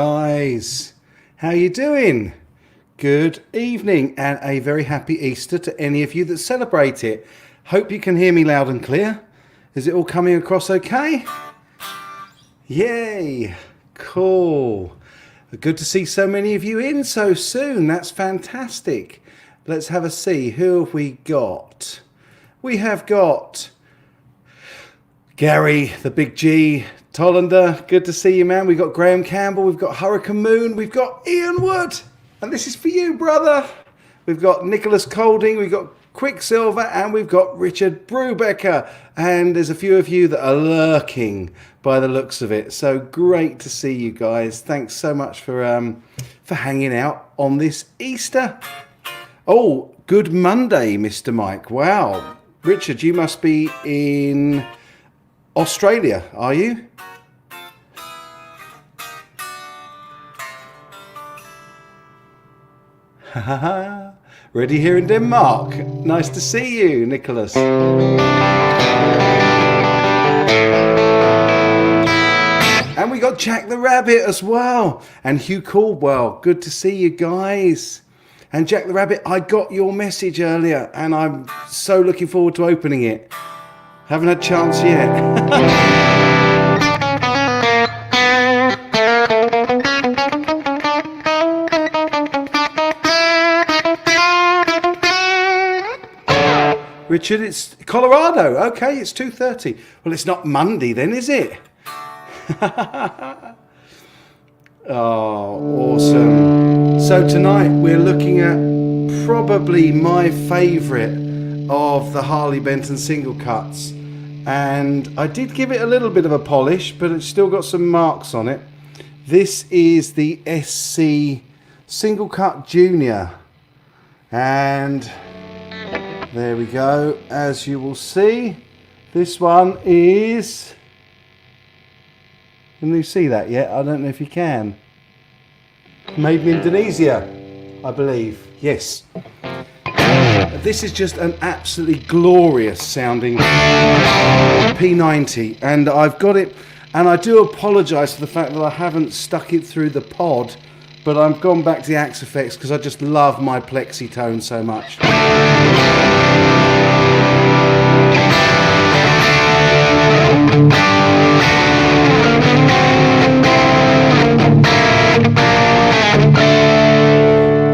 guys, how you doing? Good evening and a very happy Easter to any of you that celebrate it. Hope you can hear me loud and clear. Is it all coming across okay? Yay, cool. Good to see so many of you in so soon. That's fantastic. Let's have a see. Who have we got? We have got Gary, the Big G, Tollander. Good to see you, man. We've got Graham Campbell. We've got Hurricane Moon. We've got Ian Wood. And this is for you, brother. We've got Nicholas Colding. We've got Quicksilver. And we've got Richard Brubaker. And there's a few of you that are lurking by the looks of it. So great to see you guys. Thanks so much for hanging out on this Easter. Oh, good Monday, Mr. Mike. Wow. Richard, you must be in Australia, are you? Ready here in Denmark. Nice to see you, Nicholas. And we got Jack the Rabbit as well. And Hugh Caldwell. Good to see you guys. And Jack the Rabbit, I got your message earlier and I'm so looking forward to opening it. Haven't had a chance yet. Richard, it's Colorado. Okay, it's 2:30. Well, it's not Monday then, is it? Oh, awesome. So tonight we're looking at probably my favourite of the Harley Benton Single Cuts. And I did give it a little bit of a polish, but it's still got some marks on it. This is the SC Single Cut Junior. And there we go. As you will see, this one is... Can you see that yet? I don't know if you can. Made in Indonesia, I believe. Yes. This is just an absolutely glorious sounding P90. And I've got it, and I do apologise for the fact that I haven't stuck it through the pod, but I've gone back to the Axe Effects because I just love my plexi tone so much.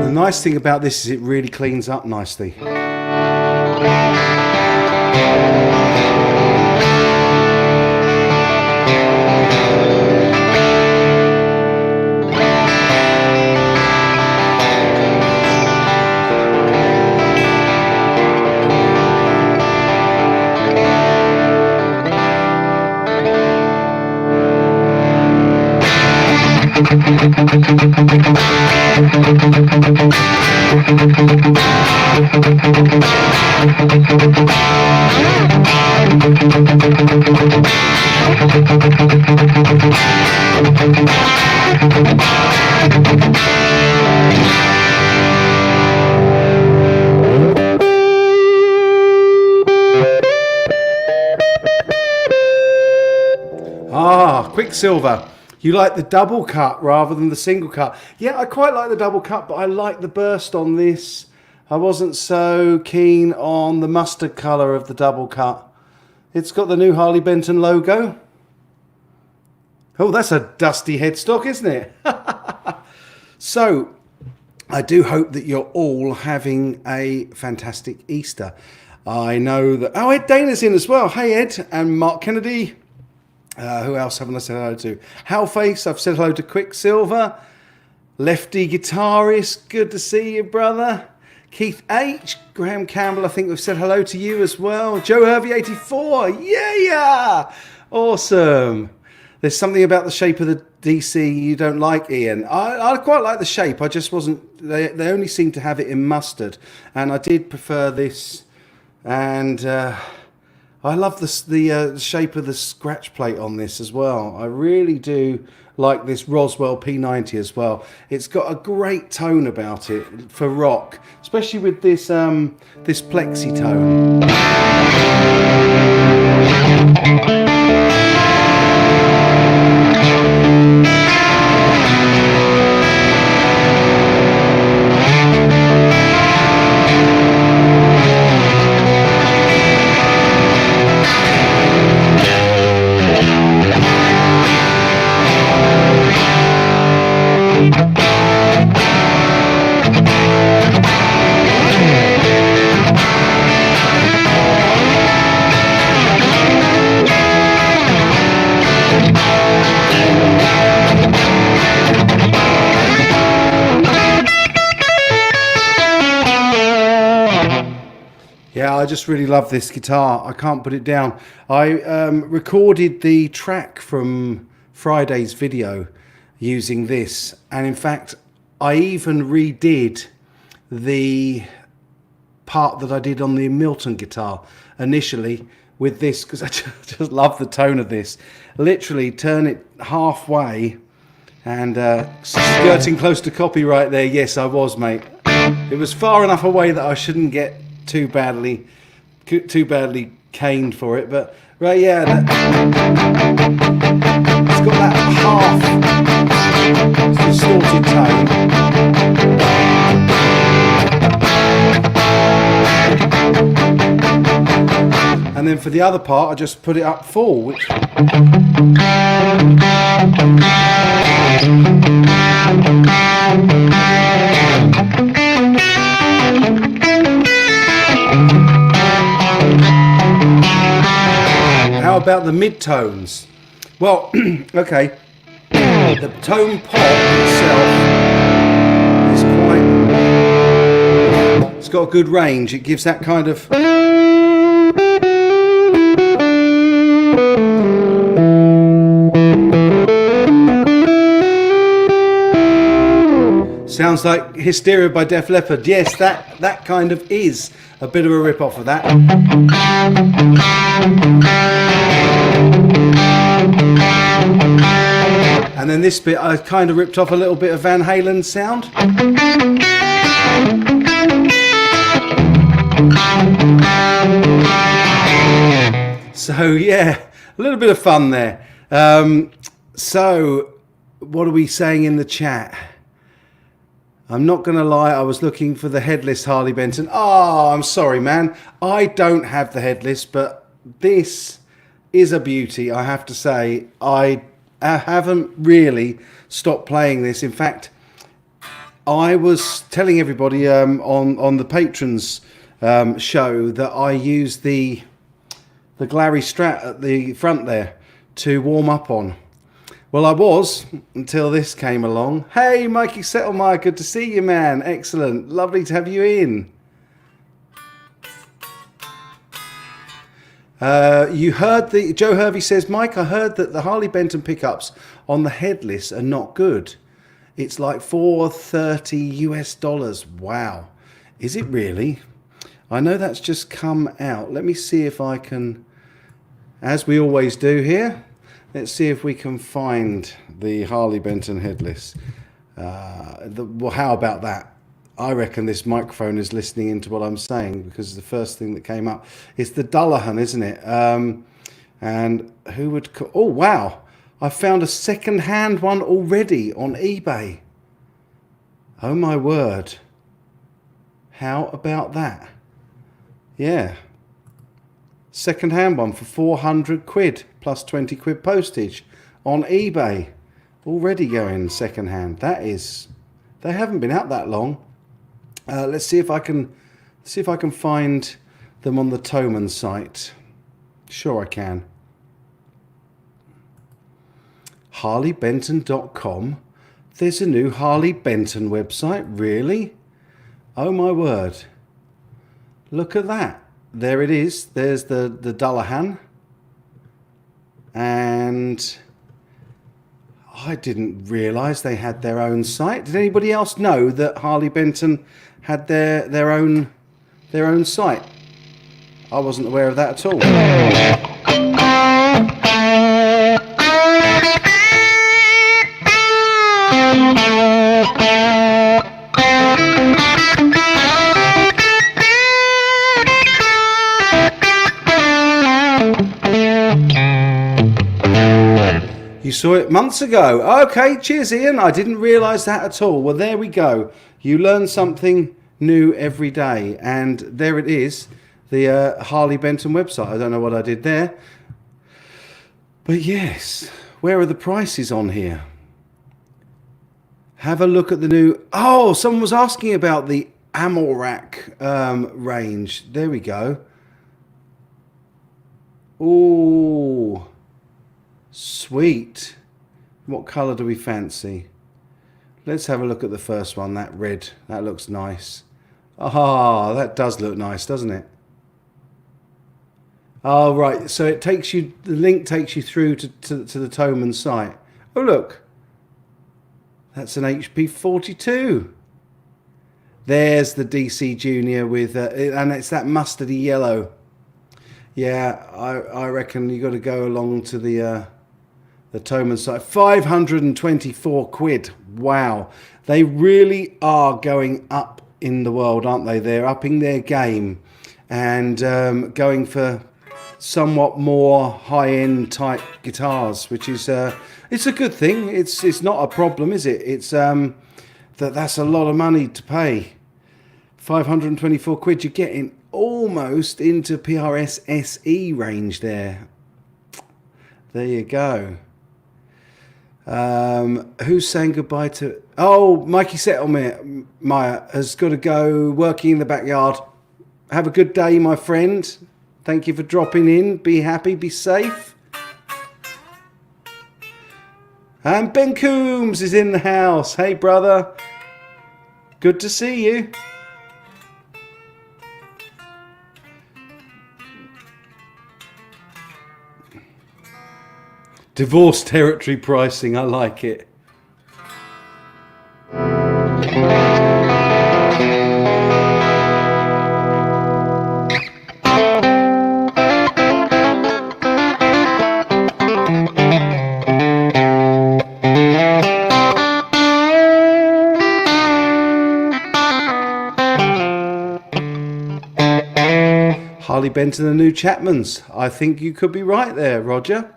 The nice thing about this is it really cleans up nicely. Quicksilver, you like the double cut rather than the single cut. Yeah, I quite like the double cut, but I like the burst on this. I wasn't so keen on the mustard colour of the double cut. It's got the new Harley Benton logo. Oh, that's a dusty headstock, isn't it? So, I do hope that you're all having a fantastic Easter. I know that... Oh, Ed Dana's in as well. Hey, Ed. And Mark Kennedy. Who else haven't I said hello to? Hellface, I've said hello to Quicksilver. Lefty Guitarist, good to see you, brother. Keith H. Graham Campbell, I think we've said hello to you as well. Joe Hervey 84, yeah! Awesome. There's something about the shape of the DC you don't like, Ian. I quite like the shape, I just wasn't... They only seem to have it in mustard. And I did prefer this. And... I love the shape of the scratch plate on this as well. I really do like this Roswell P90 as well. It's got a great tone about it for rock, especially with this this plexi tone. Yeah, I just really love this guitar. I can't put it down. I recorded the track from Friday's video using this, and in fact I even redid the part that I did on the Milton guitar initially with this, because I just love the tone of this. Literally turn it halfway and skirting close to copyright there. Yes, I was, mate. It was far enough away that I shouldn't get too badly caned for it, but right, yeah, it's got that half distorted tone. And then for the other part I just put it up full, which how about the mid-tones? Well, okay, the tone pop itself is it's got a good range. It gives that kind of sounds like Hysteria by Def Leppard. Yes, that kind of is a bit of a rip-off of that. And then this bit, I kind of ripped off a little bit of Van Halen's sound. So yeah, a little bit of fun there. So what are we saying in the chat? I'm not going to lie, I was looking for the headless Harley Benton. Oh, I'm sorry, man. I don't have the headless, but this is a beauty, I have to say. I haven't really stopped playing this. In fact, I was telling everybody on the patrons show that I use the Glary Strat at the front there to warm up on. Well, I was, until this came along. Hey, Mikey Settlemire, good to see you, man. Excellent. Lovely to have you in. You heard the... Joe Hervey says, Mike, I heard that the Harley Benton pickups on the headless are not good. It's like $430 US. Wow. Is it really? I know that's just come out. Let me see if I can... As we always do here... Let's see if we can find the Harley Benton headless. Well, how about that? I reckon this microphone is listening into what I'm saying, because the first thing that came up is the Dullahan, isn't it? And who would... Oh, wow. I found a second-hand one already on eBay. Oh, my word. How about that? Yeah. Second-hand one for 400 quid plus 20 quid postage on eBay. Already going second-hand. That is... They haven't been out that long. Let's see if I can find them on the Thomann site. Sure I can. HarleyBenton.com. There's a new Harley Benton website. Really? Oh my word. Look at that. There it is. There's the Dullahan. And I didn't realise they had their own site. Did anybody else know that Harley Benton had their own site? I wasn't aware of that at all. You saw it months ago. Okay, cheers, Ian. I didn't realise that at all. Well, there we go. You learn something new every day. And there it is, the Harley Benton website. I don't know what I did there. But yes, where are the prices on here? Have a look at the new... Oh, someone was asking about the Amorak range. There we go. Oh, sweet. What colour do we fancy? Let's have a look at the first one, that red. That looks nice. Ah, that does look nice, doesn't it? Oh, right. So it takes you... The link takes you through to the Thomann site. Oh, look. That's an HP 42. There's the DC Junior with, and it's that mustardy yellow. Yeah, I reckon you got to go along to the Thomann site. 524 quid. Wow, they really are going up in the world, aren't they? They're upping their game and going for somewhat more high-end type guitars, which is it's a good thing. It's not a problem, is it? It's that's a lot of money to pay. 524 quid. You're getting almost into PRS SE range there. There you go. Who's saying goodbye to... Oh, Mikey Settlemire has got to go working in the backyard. Have a good day, my friend. Thank you for dropping in. Be happy, be safe. And Ben Coombs is in the house. Hey, brother. Good to see you. Divorce territory pricing. I like it. Harley Benton and the new Chapmans. I think you could be right there, Roger.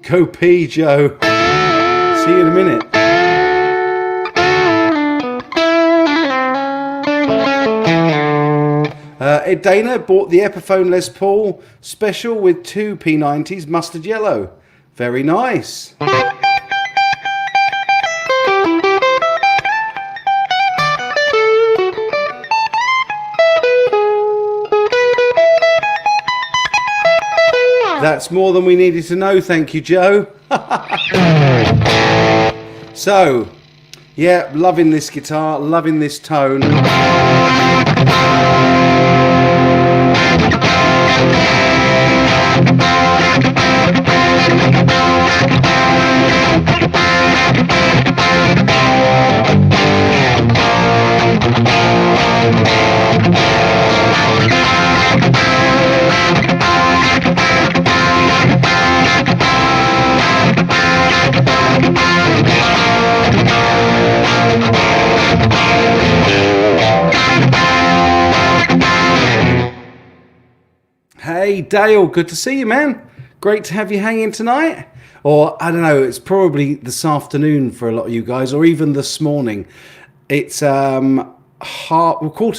Go pee, Joe. See you in a minute. Ed Dana bought the Epiphone Les Paul special with 2 P90s mustard yellow. Very nice. That's more than we needed to know, thank you, Joe. So, yeah, loving this guitar, loving this tone. Hey Dale, good to see you, man. Great to have you hanging tonight. Or, I don't know, it's probably this afternoon for a lot of you guys, or even this morning. It's quarter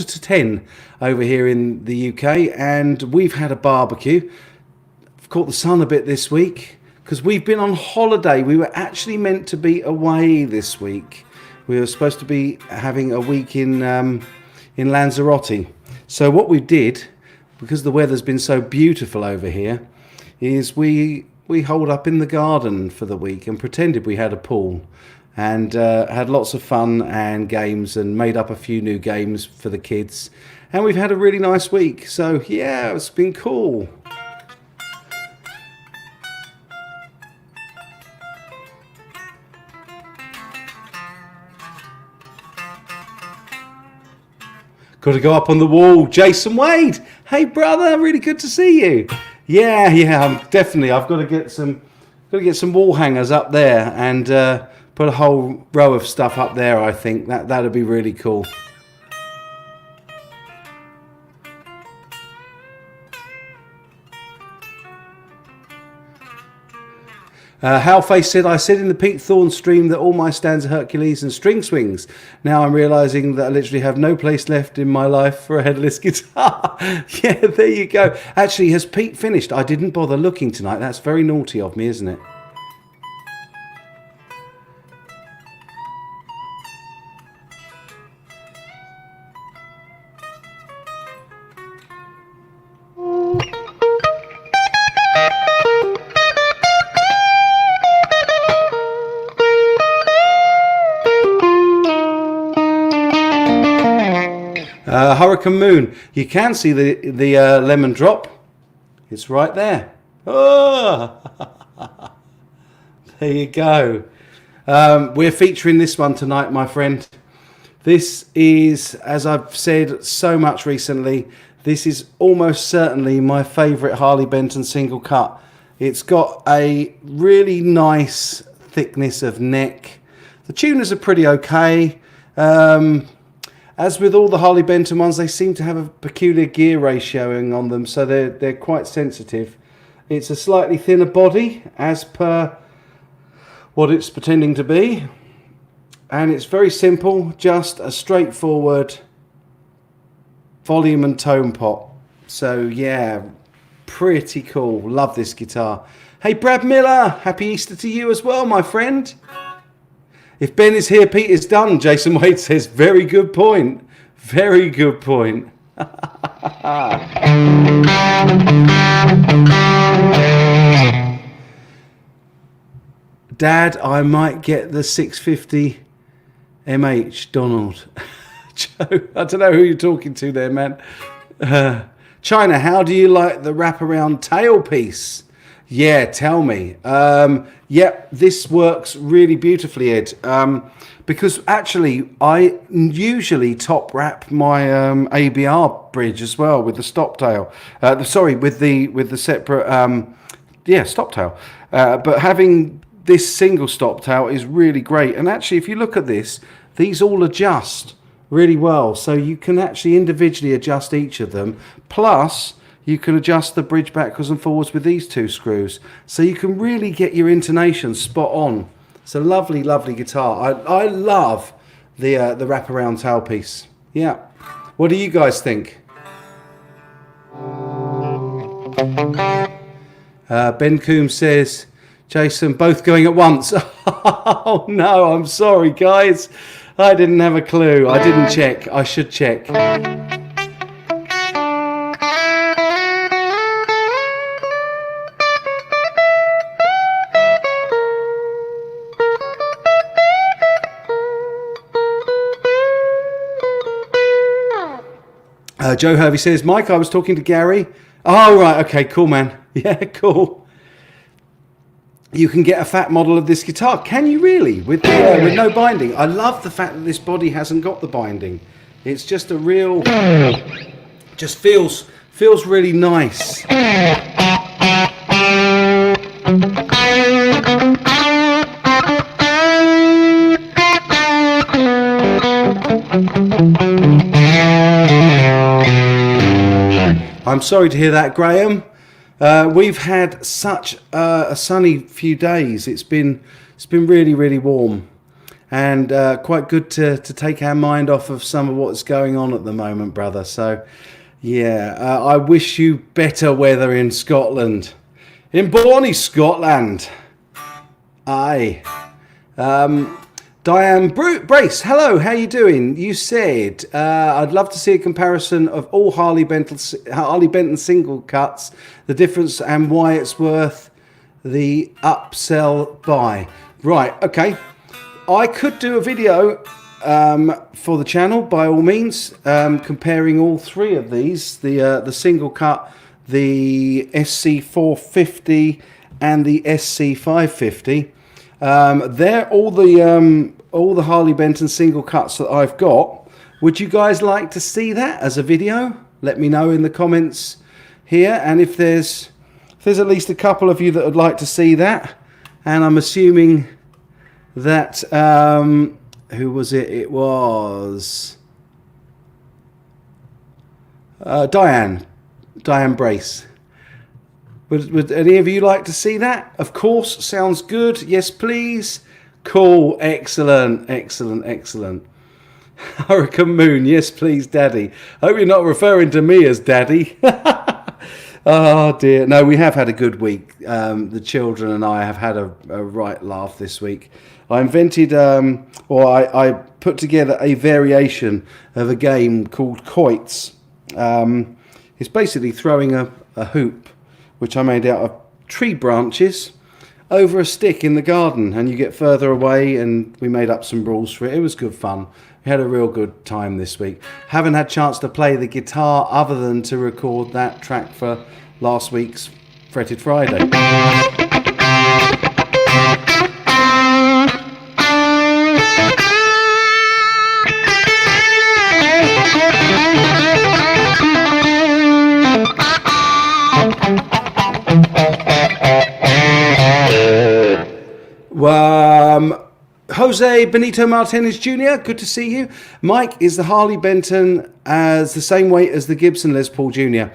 to 10 over here in the UK, and we've had a barbecue. I've caught the sun a bit this week, because we've been on holiday. We were actually meant to be away this week. We were supposed to be having a week in Lanzarote. So what we did, because the weather's been so beautiful over here, is we holed up in the garden for the week and pretended we had a pool, and had lots of fun and games, and made up a few new games for the kids, and we've had a really nice week. So yeah, it's been cool. Got to go up on the wall. Jason Wade. Hey, brother. Really good to see you. Yeah. I've got to get some wall hangers up there and put a whole row of stuff up there. I think that'd be really cool. Halface said, I said in the Pete Thorne stream that all my stands are Hercules and string swings. Now I'm realising that I literally have no place left in my life for a headless guitar. Yeah, there you go. Actually, has Pete finished? I didn't bother looking tonight. That's very naughty of me, isn't it? Hurricane Moon, you can see the lemon drop. It's right there. Oh! There you go. We're featuring this one tonight, my friend. This is, as I've said so much recently, this is almost certainly my favourite Harley Benton single cut. It's got a really nice thickness of neck. The tuners are pretty okay. As with all the Harley Benton ones, they seem to have a peculiar gear ratioing on them, so they're quite sensitive. It's a slightly thinner body, as per what it's pretending to be. And it's very simple, just a straightforward volume and tone pot. So yeah, pretty cool. Love this guitar. Hey Brad Miller, happy Easter to you as well, my friend. If Ben is here, Pete is done. Jason Wade says, very good point. Very good point. Dad, I might get the 650 MH, Donald. Joe, I don't know who you're talking to there, man. China, how do you like the wraparound tailpiece? Yeah, tell me. Yeah, this works really beautifully, Ed. Because actually, I usually top wrap my ABR bridge as well with the stop tail. Sorry, with the separate stop tail. But having this single stop tail is really great. And actually, if you look at this, these all adjust really well. So you can actually individually adjust each of them. Plus, you can adjust the bridge backwards and forwards with these two screws. So you can really get your intonation spot on. It's a lovely, lovely guitar. I love the wraparound tailpiece. Yeah. What do you guys think? Ben Coombs says, Jason, both going at once. Oh no, I'm sorry guys. I didn't have a clue. I didn't check. I should check. Joe Hervey says, Mike, I was talking to Gary. Oh, right. Okay, cool, man. Yeah, cool. You can get a fat model of this guitar. Can you really? With no binding. I love the fact that this body hasn't got the binding. It's just a real... Just feels really nice. I'm sorry to hear that, Graham. We've had such a sunny few days. It's been really, really warm, and quite good to take our mind off of some of what's going on at the moment, brother. So, yeah, I wish you better weather in Scotland, in Borny, Scotland. Aye. Diane Brace, hello, how you doing? You said, I'd love to see a comparison of all Harley Benton single cuts, the difference and why it's worth the upsell buy. Right, okay. I could do a video for the channel, by all means, comparing all three of these, the single cut, the SC450 and the SC550. They're all the Harley Benton single cuts that I've got. Would you guys like to see that as a video? Let me know in the comments here. And if there's at least a couple of you that would like to see that, and I'm assuming that who was it? It was Diane Brace. Would any of you like to see that? Of course, sounds good. Yes, please. Cool, excellent, excellent, excellent. Hurricane Moon, yes, please, Daddy. Hope you're not referring to me as Daddy. Oh dear. No, we have had a good week. The children and I have had a right laugh this week. I invented, I put together a variation of a game called Quoits. It's basically throwing a hoop, which I made out of tree branches, over a stick in the garden, and you get further away, and we made up some rules for it. It was good fun. We had a real good time this week. Haven't had a chance to play the guitar other than to record that track for last week's Fretted Friday. Jose Benito Martinez Jr., good to see you. Mike, is the Harley Benton as the same weight as the Gibson Les Paul Jr.?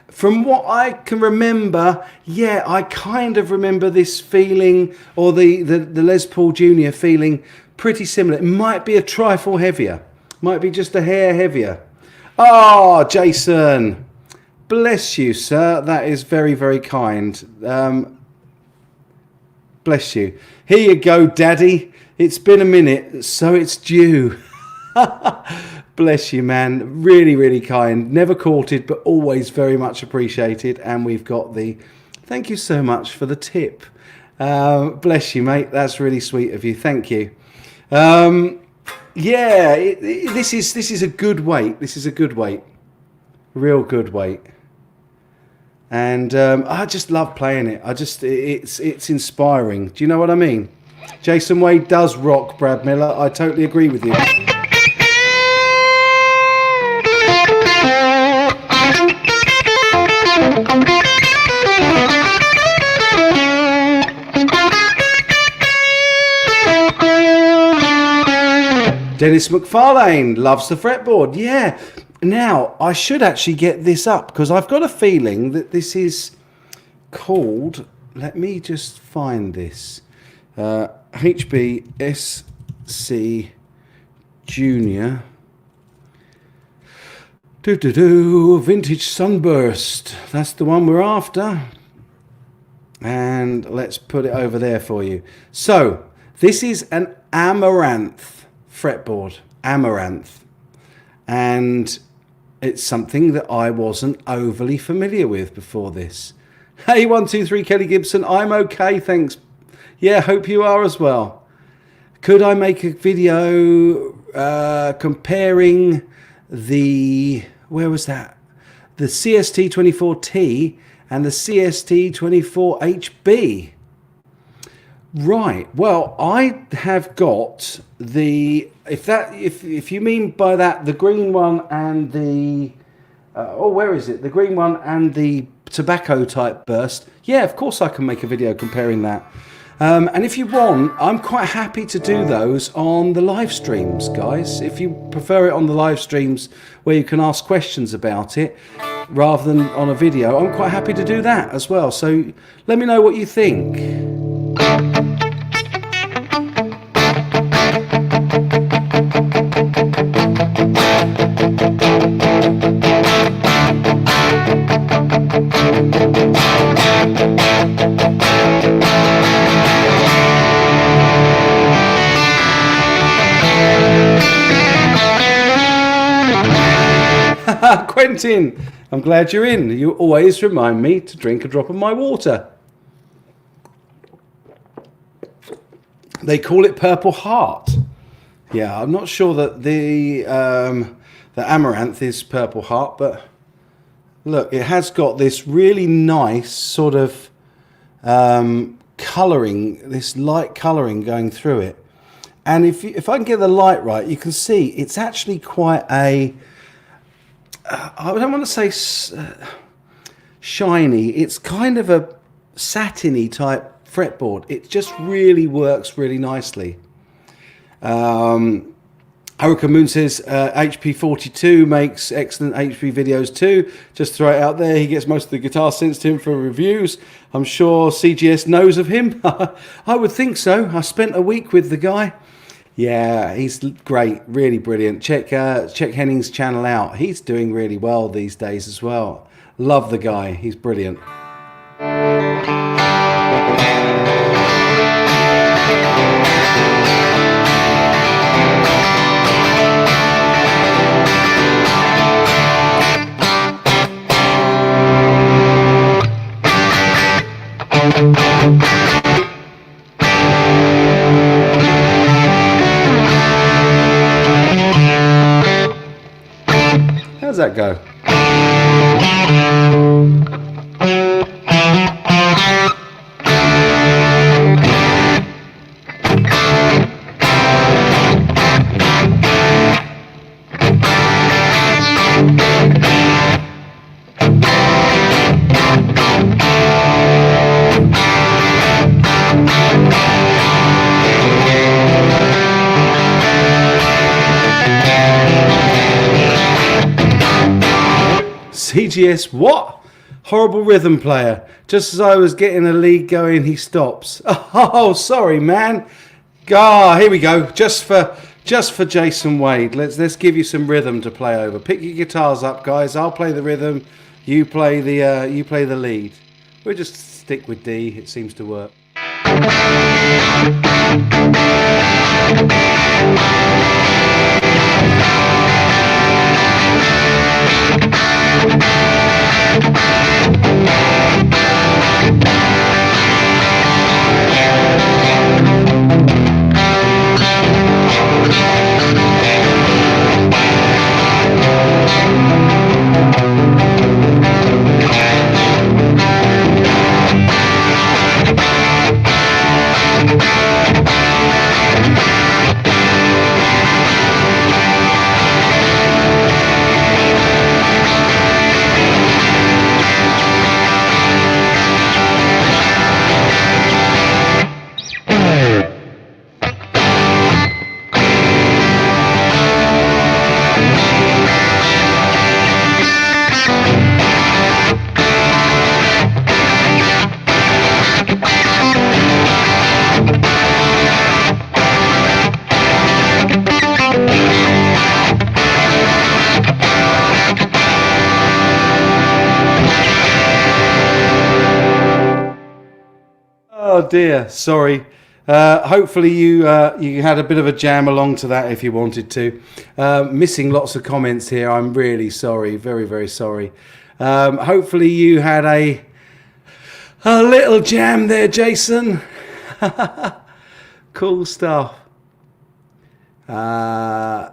From what I can remember, yeah, I kind of remember this feeling, or the Les Paul Jr. feeling pretty similar. It might be a trifle heavier. Might be just a hair heavier. Oh, Jason. Bless you, sir. That is very, very kind. Bless you. Here you go, Daddy. It's been a minute, so it's due. Bless you, man. Really, really kind. Never courted, but always very much appreciated. And we've got the... Thank you so much for the tip. Bless you, mate. That's really sweet of you. Thank you. Yeah, this is a good weight. This is a good weight. Real good weight. And I just love playing it. It's inspiring. Do you know what I mean? Jason Wade does rock, Brad Miller. I totally agree with you. Dennis McFarlane loves the fretboard. Yeah. Now, I should actually get this up because I've got a feeling that this is called... Let me just find this. HBSC Junior. Vintage Sunburst. That's the one we're after. And let's put it over there for you. So, this is an Amaranth fretboard. Amaranth. And it's something that I wasn't overly familiar with before this. Hey, 123 Kelly Gibson. I'm okay, thanks. Yeah, hope you are as well. Could I make a video comparing the... Where was that? The CST24T and the CST24HB. Right. Well, I have got the... If you mean by that the green one and the... where is it? The green one and the tobacco type burst. Yeah, of course I can make a video comparing that. And if you want, I'm quite happy to do those on the live streams, guys. If you prefer it on the live streams where you can ask questions about it rather than on a video, I'm quite happy to do that as well. So let me know what you think. Quentin, I'm glad you're in. You always remind me to drink a drop of my water. They call it Purple Heart. Yeah, I'm not sure that the Amaranth is Purple Heart, but look, it has got this really nice sort of colouring, this light colouring going through it. And if I can get the light right, you can see it's actually quite a... I don't want to say shiny. It's kind of a satiny type fretboard. It just really works really nicely. Hurricane Moon says HP42 makes excellent HP videos too. Just throw it out there. He gets most of the guitar sent to him for reviews. I'm sure CGS knows of him. I would think so. I spent a week with the guy. Yeah, he's great, really brilliant. Check Henning's channel out. He's doing really well these days as well. Love the guy. He's brilliant. How's that go? CGS, what? Horrible rhythm player. Just as I was getting a lead going, he stops. Oh, sorry, man. Here we go. Just for Jason Wade. Let's give you some rhythm to play over. Pick your guitars up, guys. I'll play the rhythm. You play the lead. We'll just stick with D. It seems to work. Oh dear, sorry. Hopefully you had a bit of a jam along to that if you wanted to. Missing lots of comments here. I'm really sorry, very, very sorry. Hopefully you had a little jam there, Jason. Cool stuff. Oh,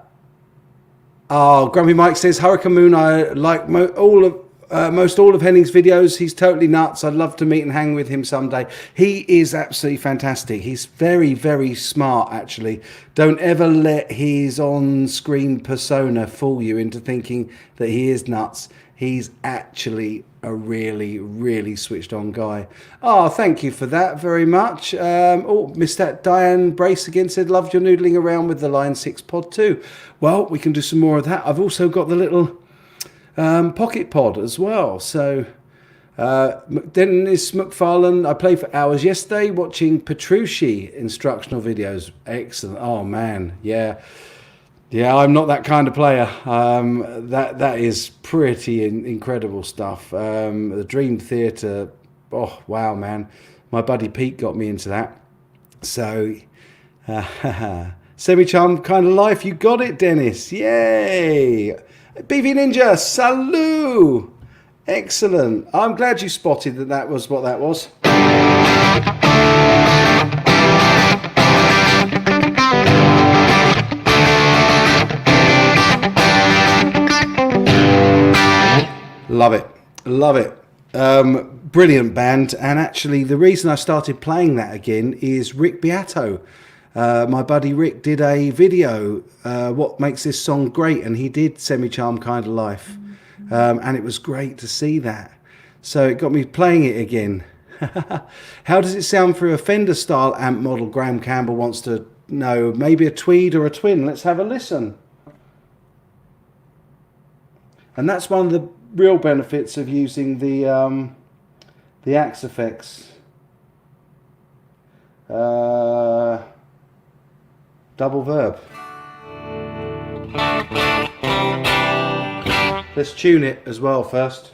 Grumpy Mike says, Hurricane Moon, I like most all of Henning's videos. He's totally nuts. I'd love to meet and hang with him someday. He is absolutely fantastic. He's very, very smart, actually. Don't ever let his on-screen persona fool you into thinking that he is nuts. He's actually a really, really switched-on guy. Oh, thank you for that very much. Missed that. Diane Brace again said, loved your noodling around with the Line 6 pod too. Well, we can do some more of that. I've also got the little pocket pod as well. So Dennis McFarlane, I played for hours yesterday watching Petrucci instructional videos. Excellent. Oh man, yeah, I'm not that kind of player. That is pretty incredible stuff. The Dream Theater, oh wow, man, my buddy Pete got me into that. So semi-charm kind of life, you got it, Dennis. Yay. BV Ninja, salut! Excellent. I'm glad you spotted that was what that was. Love it. Love it. Brilliant band. And actually, the reason I started playing that again is Rick Beato. My buddy Rick did a video, what makes this song great, and he did Semi-Charm Kind of Life, and it was great to see that, so it got me playing it again. How does it sound for a Fender style amp model? Graham Campbell wants to no, maybe a tweed or a twin. Let's have a listen. And that's one of the real benefits of using the Axe effects. Double verb. Let's tune it as well first.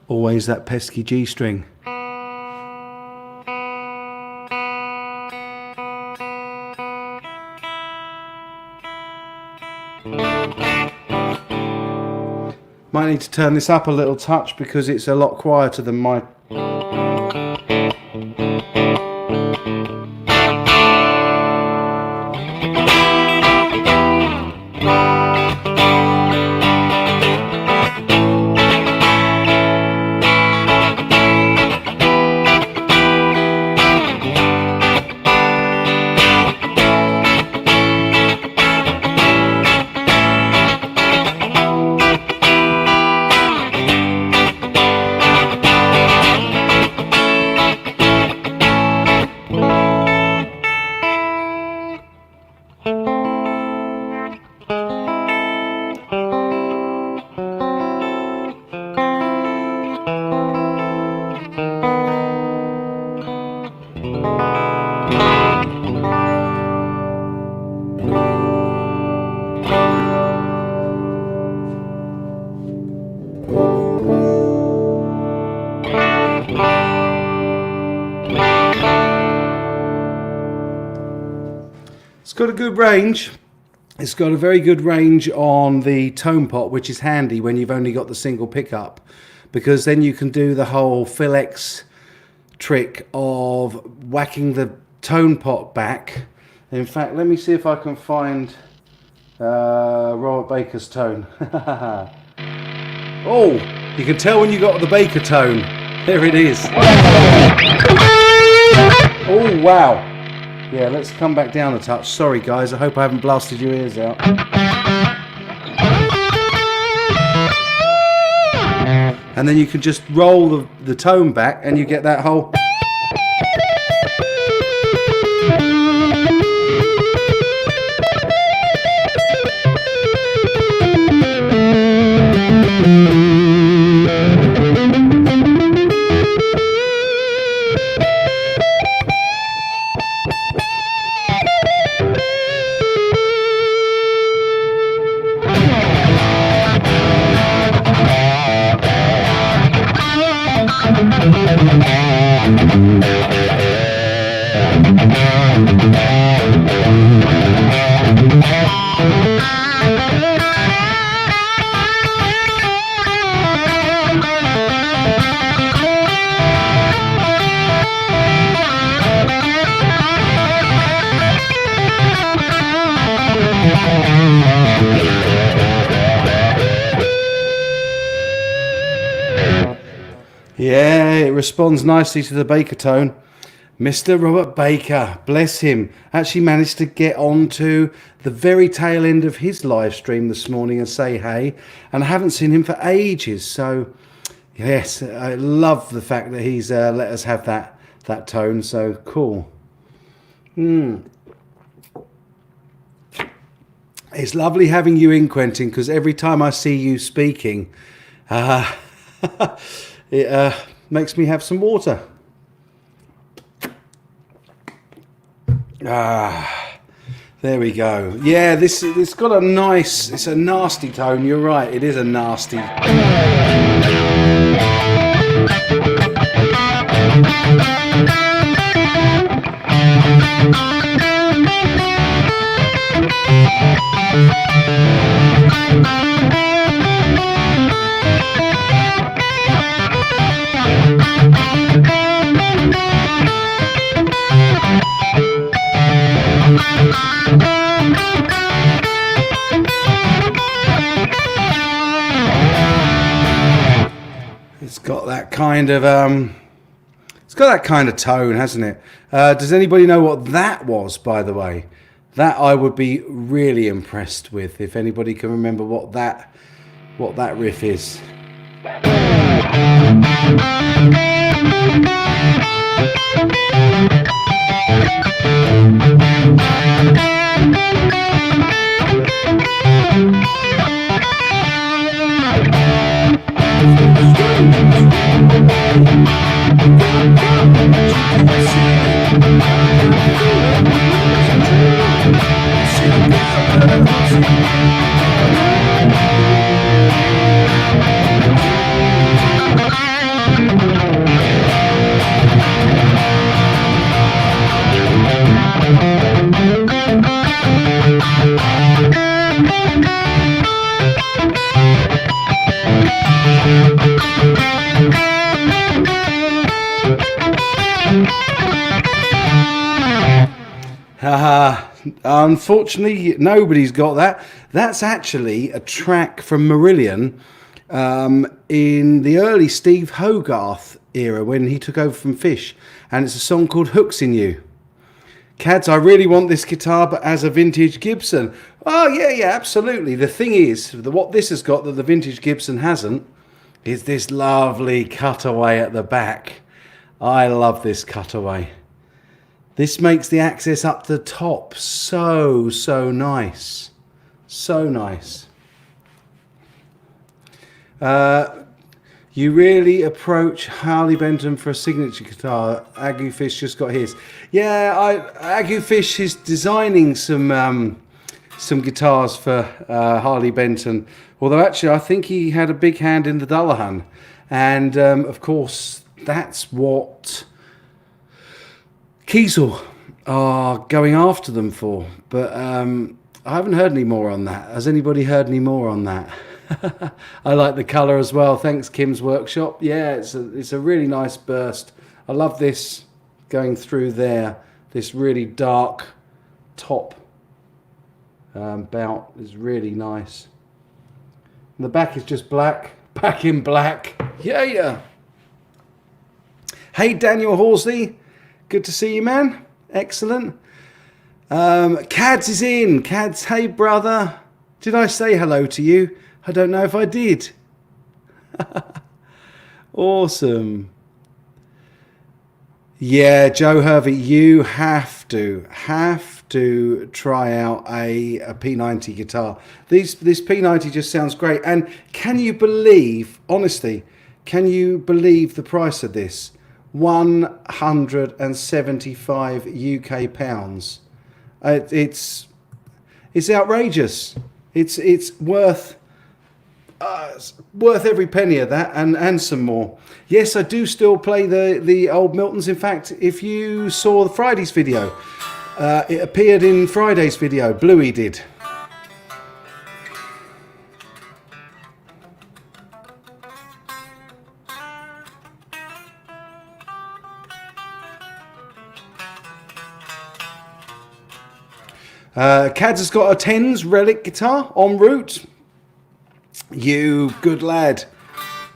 Always that pesky G string. Might need to turn this up a little touch because it's a lot quieter than my... It's got a good range. It's got a very good range on the tone pot, which is handy when you've only got the single pickup, because then you can do the whole Phil-X trick of whacking the tone pot back. In fact, let me see if I can find Robert Baker's tone. Oh, you can tell when you got the Baker tone. There it is. Oh, wow. Yeah, let's come back down a touch. Sorry, guys. I hope I haven't blasted your ears out. And then you can just roll the tone back and you get that whole... Yeah, it responds nicely to the Baker tone. Mr. Robert Baker, bless him, actually managed to get onto the very tail end of his live stream this morning and say hey, and I haven't seen him for ages. So yes, I love the fact that he's let us have that tone. So cool. It's lovely having you in, Quentin, because every time I see you speaking, it makes me have some water. There we go. Yeah, it's got a nice, it's a nasty tone. You're right, it is a nasty. It's got that kind of it's got that kind of tone, hasn't it? Does anybody know what that was, by the way? That I would be really impressed with, if anybody can remember what that riff is. Unfortunately, nobody's got that. That's actually a track from Marillion in the early Steve Hogarth era when he took over from Fish, and it's a song called Hooks in You. Cads, I really want this guitar, but as a vintage Gibson. Oh, yeah, absolutely. The thing is, what this has got that the vintage Gibson hasn't is this lovely cutaway at the back. I love this cutaway. This makes the access up the top so nice. So nice. You really approach Harley Benton for a signature guitar. Agu Fish just got his. Yeah, Agu Fish is designing some guitars for Harley Benton. Although actually I think he had a big hand in the Dullahan. And of course that's what Kiesel are going after them for, but I haven't heard any more on that. Has anybody heard any more on that? I like the colour as well. Thanks, Kim's Workshop. Yeah, it's a really nice burst. I love this going through there. This really dark top bout is really nice. And the back is just black. Back in black. Yeah. Hey, Daniel Horsley. Good to see you, man. Excellent. Cads is in. Cads, hey, brother. Did I say hello to you? I don't know if I did. Awesome. Yeah, Joe Hervey, you have to try out a P90 guitar. This P90 just sounds great. And can you believe, honestly, can you believe the price of this? 175 UK pounds. It's outrageous. It's worth every penny of that and some more. Yes, I do still play the old Miltons. In fact, if you saw the Friday's video, it appeared in Friday's video. Bluey did. Cads has got a Tens Relic guitar en route. You good lad.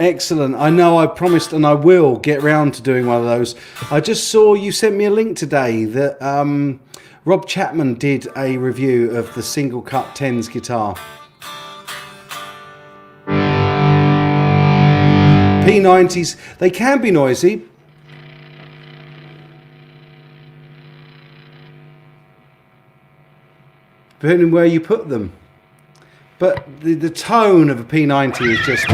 Excellent. I know I promised and I will get round to doing one of those. I just saw you sent me a link today that Rob Chapman did a review of the Single Cut Tens guitar. P90s, they can be noisy. Depending where you put them. But the tone of a P90 is just...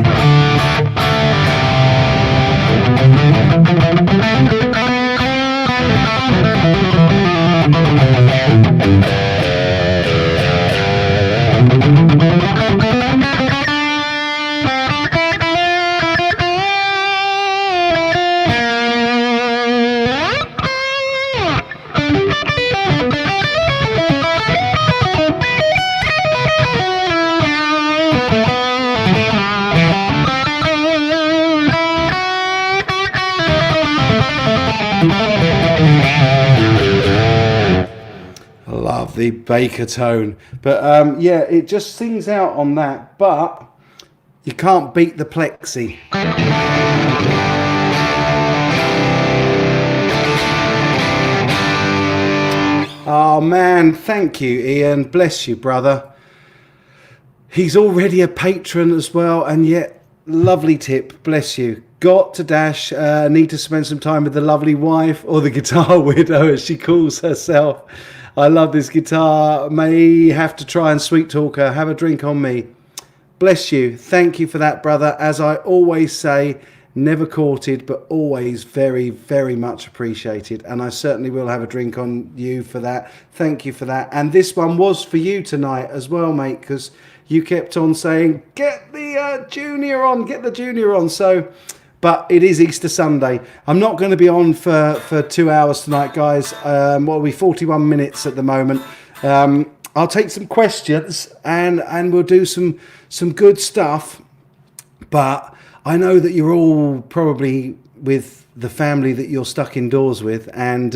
Love the Baker tone, but yeah, it just sings out on that, but you can't beat the Plexi. Oh Oh man, thank you, Ian. Bless you, brother. He's already a patron as well, and yet lovely tip. Bless you. Got to dash. Need to spend some time with the lovely wife, or the guitar widow as she calls herself. I love this guitar. May have to try and sweet talk her. Have a drink on me. Bless you. Thank you for that, brother. As I always say, never courted, but always very, very much appreciated. And I certainly will have a drink on you for that. Thank you for that. And this one was for you tonight as well, mate, because you kept on saying, get the junior on, get the junior on. So, but it is Easter Sunday. I'm not going to be on for 2 hours tonight, guys. Well, we 41 minutes at the moment. I'll take some questions and we'll do some good stuff. But I know that you're all probably with the family that you're stuck indoors with, and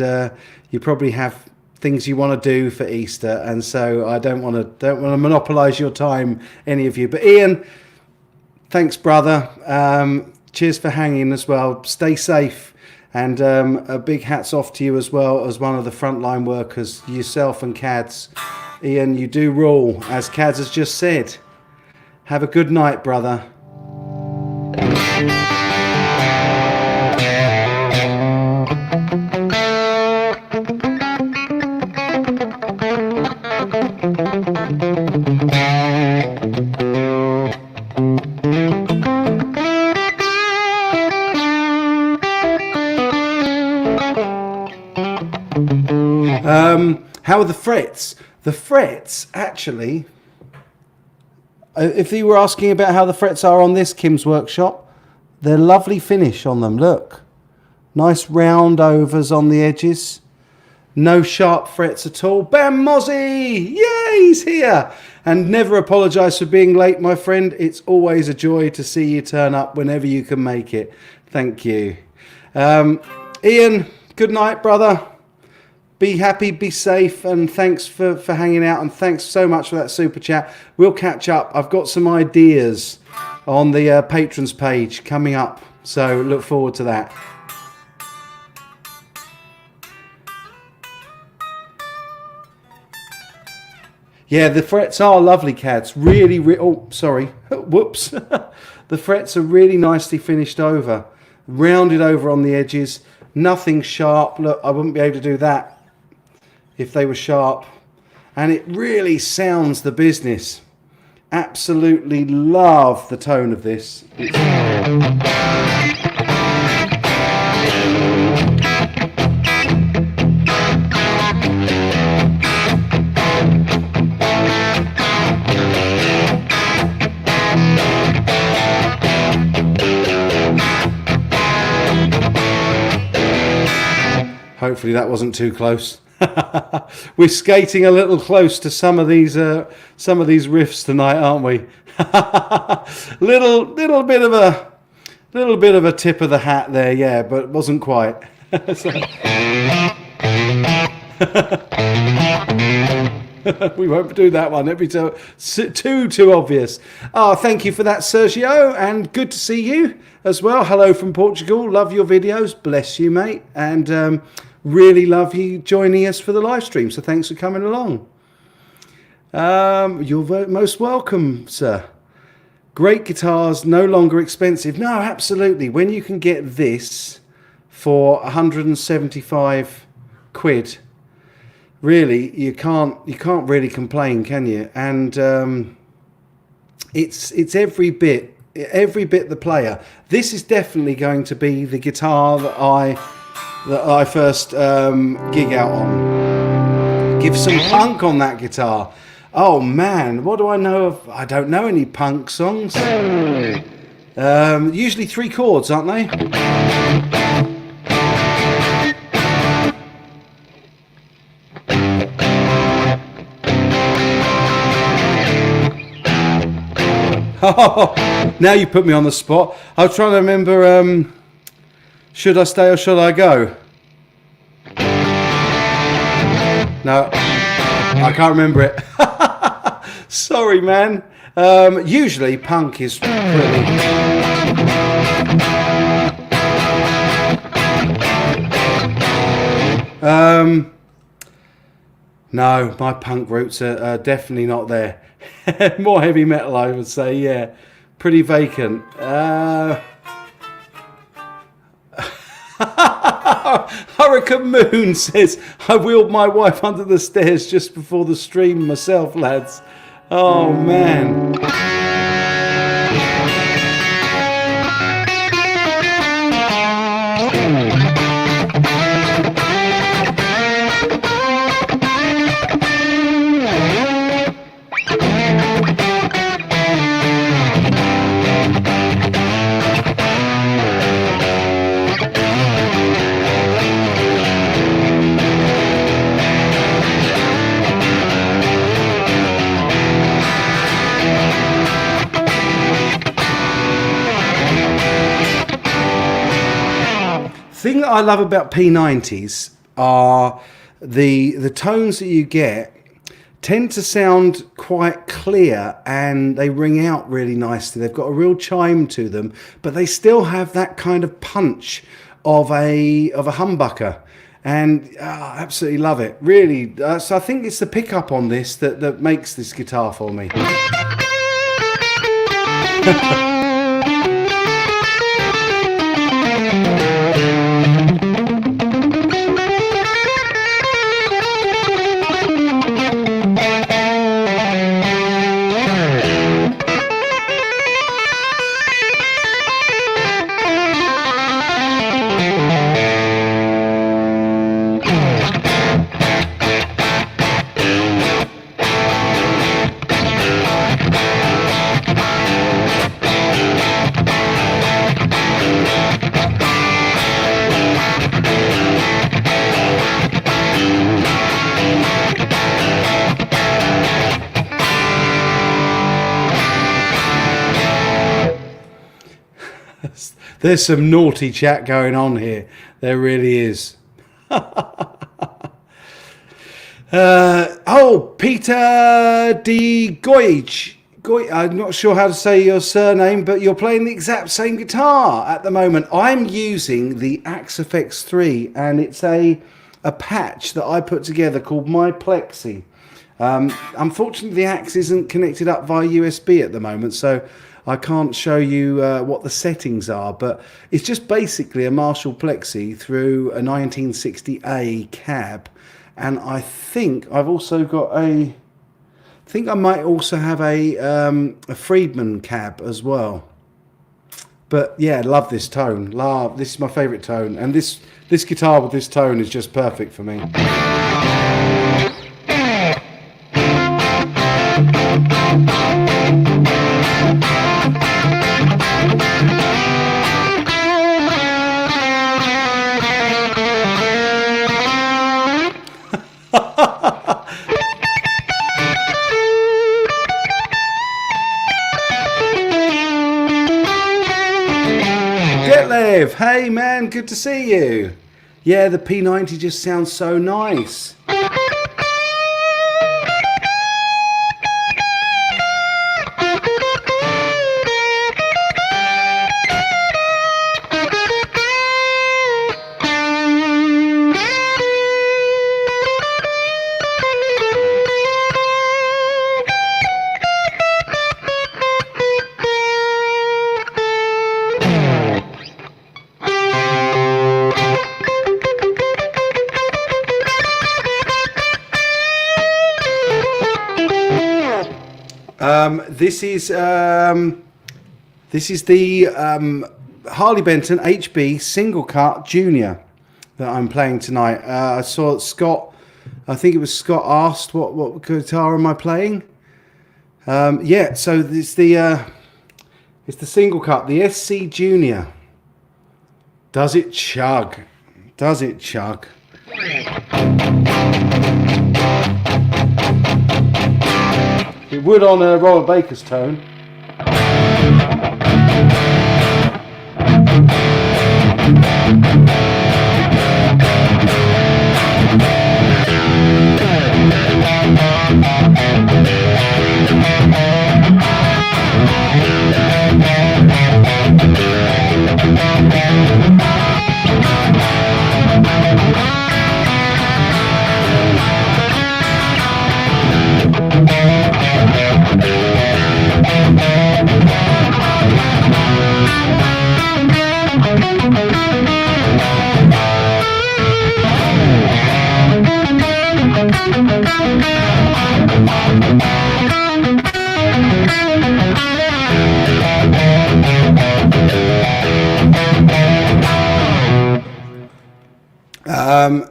you probably have things you want to do for Easter, and so I don't want to monopolise your time, any of you. But Ian, thanks, brother. Cheers for hanging as well. Stay safe, and a big hats off to you as well as one of the frontline workers, yourself and Cads. Ian, you do rule, as Cads has just said. Have a good night, brother. How are the frets? The frets, actually, if you were asking about how the frets are on this Kim's workshop, they're lovely finish on them. Look, nice round overs on the edges. No sharp frets at all. Bam Mozzie! Yay, he's here! And never apologise for being late, my friend. It's always a joy to see you turn up whenever you can make it. Thank you. Ian, good night, brother. Be happy, be safe, and thanks for hanging out, and thanks so much for that super chat. We'll catch up. I've got some ideas on the patrons page coming up, so look forward to that. Yeah, the frets are lovely, Cads. Really, oh, sorry. Whoops. The frets are really nicely finished over. Rounded over on the edges. Nothing sharp. Look, I wouldn't be able to do that if they were sharp. And it really sounds the business. Absolutely love the tone of this. Hopefully that wasn't too close. We're skating a little close to some of these riffs tonight, aren't we? little bit of a tip of the hat there, yeah, but it wasn't quite. We won't do that one. It'd be too obvious. Oh, thank you for that, Sergio, and good to see you as well. Hello from Portugal. Love your videos. Bless you, mate, and really love you joining us for the live stream. So thanks for coming along. You're most welcome, sir. Great guitars, no longer expensive. No, absolutely. When you can get this for 175 quid. Really, you can't really complain, can you? And it's every bit the player. This is definitely going to be the guitar that I first gig out on. Give some punk on that guitar. Oh man, what do I know of? I don't know any punk songs. Usually 3 chords, aren't they? Oh, now you put me on the spot. I was trying to remember, should I stay or should I go? No, I can't remember it. Sorry, man. Usually punk is pretty... No, my punk roots are definitely not there. More heavy metal, I would say, yeah. Pretty vacant. Hurricane Moon says, I wheeled my wife under the stairs just before the stream myself, lads. Oh, man. The thing that I love about P90s are the tones that you get tend to sound quite clear and they ring out really nicely. They've got a real chime to them, but they still have that kind of punch of a humbucker, and I absolutely love it. Really, so I think it's the pickup on this that makes this guitar for me. There's some naughty chat going on here. There really is. Peter D. Goij. I'm not sure how to say your surname, but you're playing the exact same guitar at the moment. I'm using the Axe FX 3, and it's a patch that I put together called My Plexi. Unfortunately, the Axe isn't connected up via USB at the moment, so I can't show you what the settings are, but it's just basically a Marshall Plexi through a 1960A cab, and I think I've also got I might also have a Friedman cab as well. But yeah, love this tone. This is my favourite tone, and this guitar with this tone is just perfect for me. Getlev, hey man, good to see you. Yeah, the P90 just sounds so nice. This is the Harley Benton HB Single Cut Jr. that I'm playing tonight. I saw Scott. I think it was Scott asked what guitar am I playing. Yeah, so it's the Single Cut, the SC Junior. Does it chug? Does it chug? It would on a Robert Baker's tone.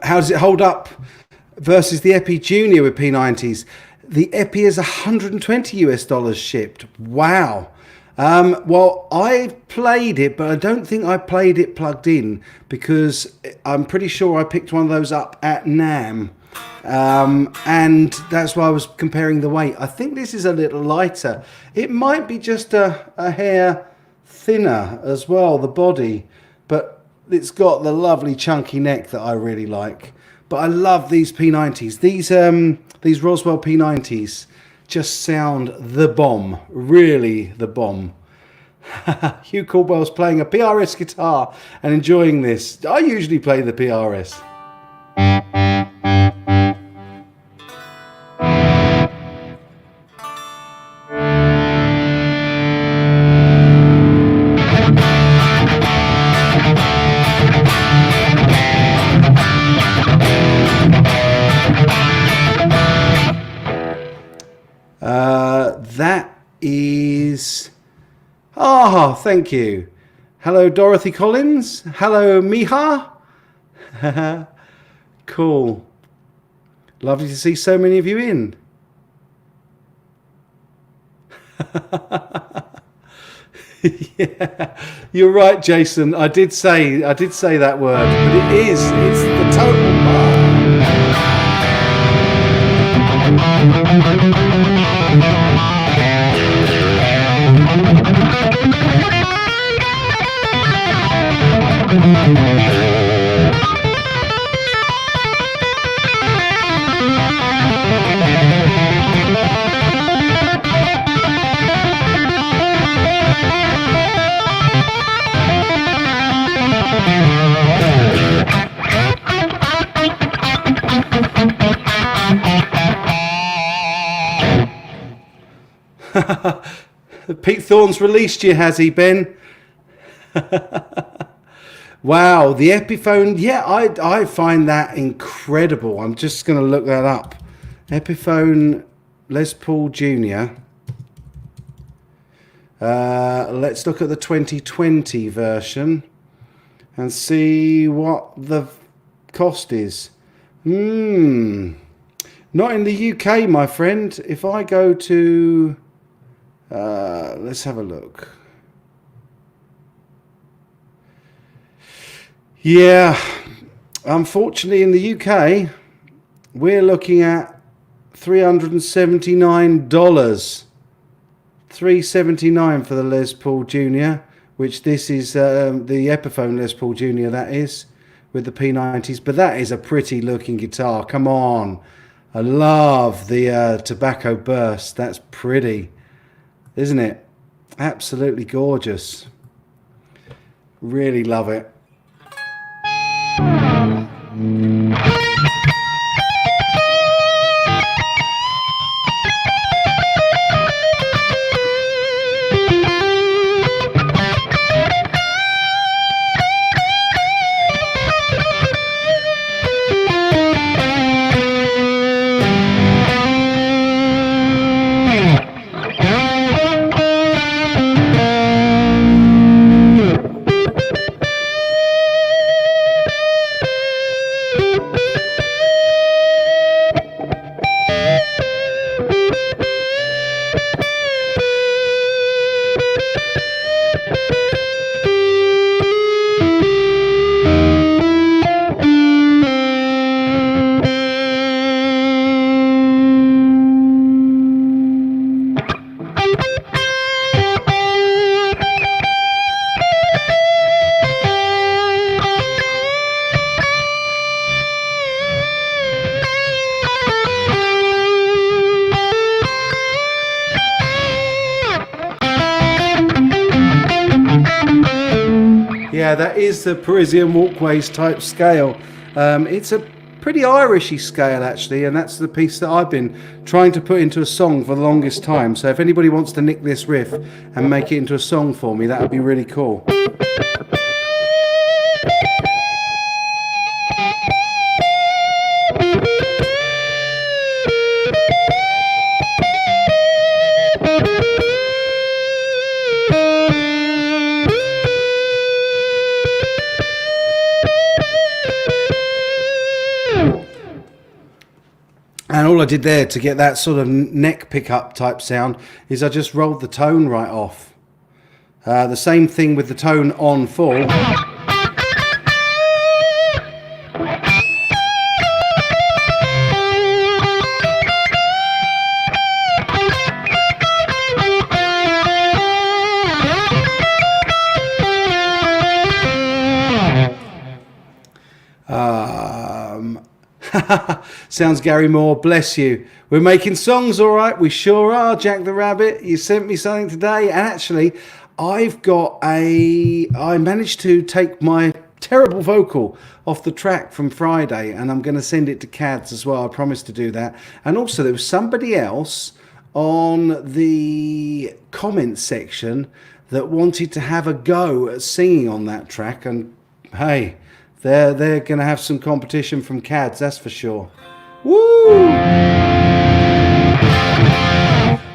How does it hold up versus the Epi Junior with P90s? The Epi is $120 shipped. Wow. Well, I played it, but I don't think I played it plugged in, because I'm pretty sure I picked one of those up at NAMM. And that's why I was comparing the weight. I think this is a little lighter. It might be just a hair thinner as well, the body, but it's got the lovely chunky neck that I really like. But I love these P90s. These Roswell P90s just sound the bomb, really the bomb. Hugh Caldwell's playing a PRS guitar and enjoying this. I usually play the PRS. That is... Ah, thank you. Hello, Dorothy Collins. Hello, Miha. Cool. Lovely to see so many of you in. Yeah, you're right, Jason. I did say that word, but it's the total bar. Pete Thorne's released you, has he, Ben? Wow, the Epiphone. Yeah, I find that incredible. I'm just going to look that up. Epiphone Les Paul Jr. Let's look at the 2020 version and see what the cost is. Not in the UK, my friend. If I go to... let's have a look. Yeah, unfortunately in the UK, we're looking at $379. $379 for the Les Paul Jr., which this is the Epiphone Les Paul Jr. that is, with the P90s. But that is a pretty looking guitar. Come on. I love the tobacco burst. That's pretty, isn't it? Absolutely gorgeous. Really love it. Yeah, that is the Parisian Walkways type scale. It's a pretty Irishy scale actually, and that's the piece that I've been trying to put into a song for the longest time. So if anybody wants to nick this riff and make it into a song for me, that would be really cool. And all I did there to get that sort of neck pickup type sound is I just rolled the tone right off. The same thing with the tone on full. Sounds Gary Moore, bless you. We're making songs, all right. We sure are, Jack the Rabbit. You sent me something today, and actually, I managed to take my terrible vocal off the track from Friday, and I'm going to send it to Cads as well. I promised to do that. And also, there was somebody else on the comments section that wanted to have a go at singing on that track, and hey, they're going to have some competition from Cads, that's for sure. Woo!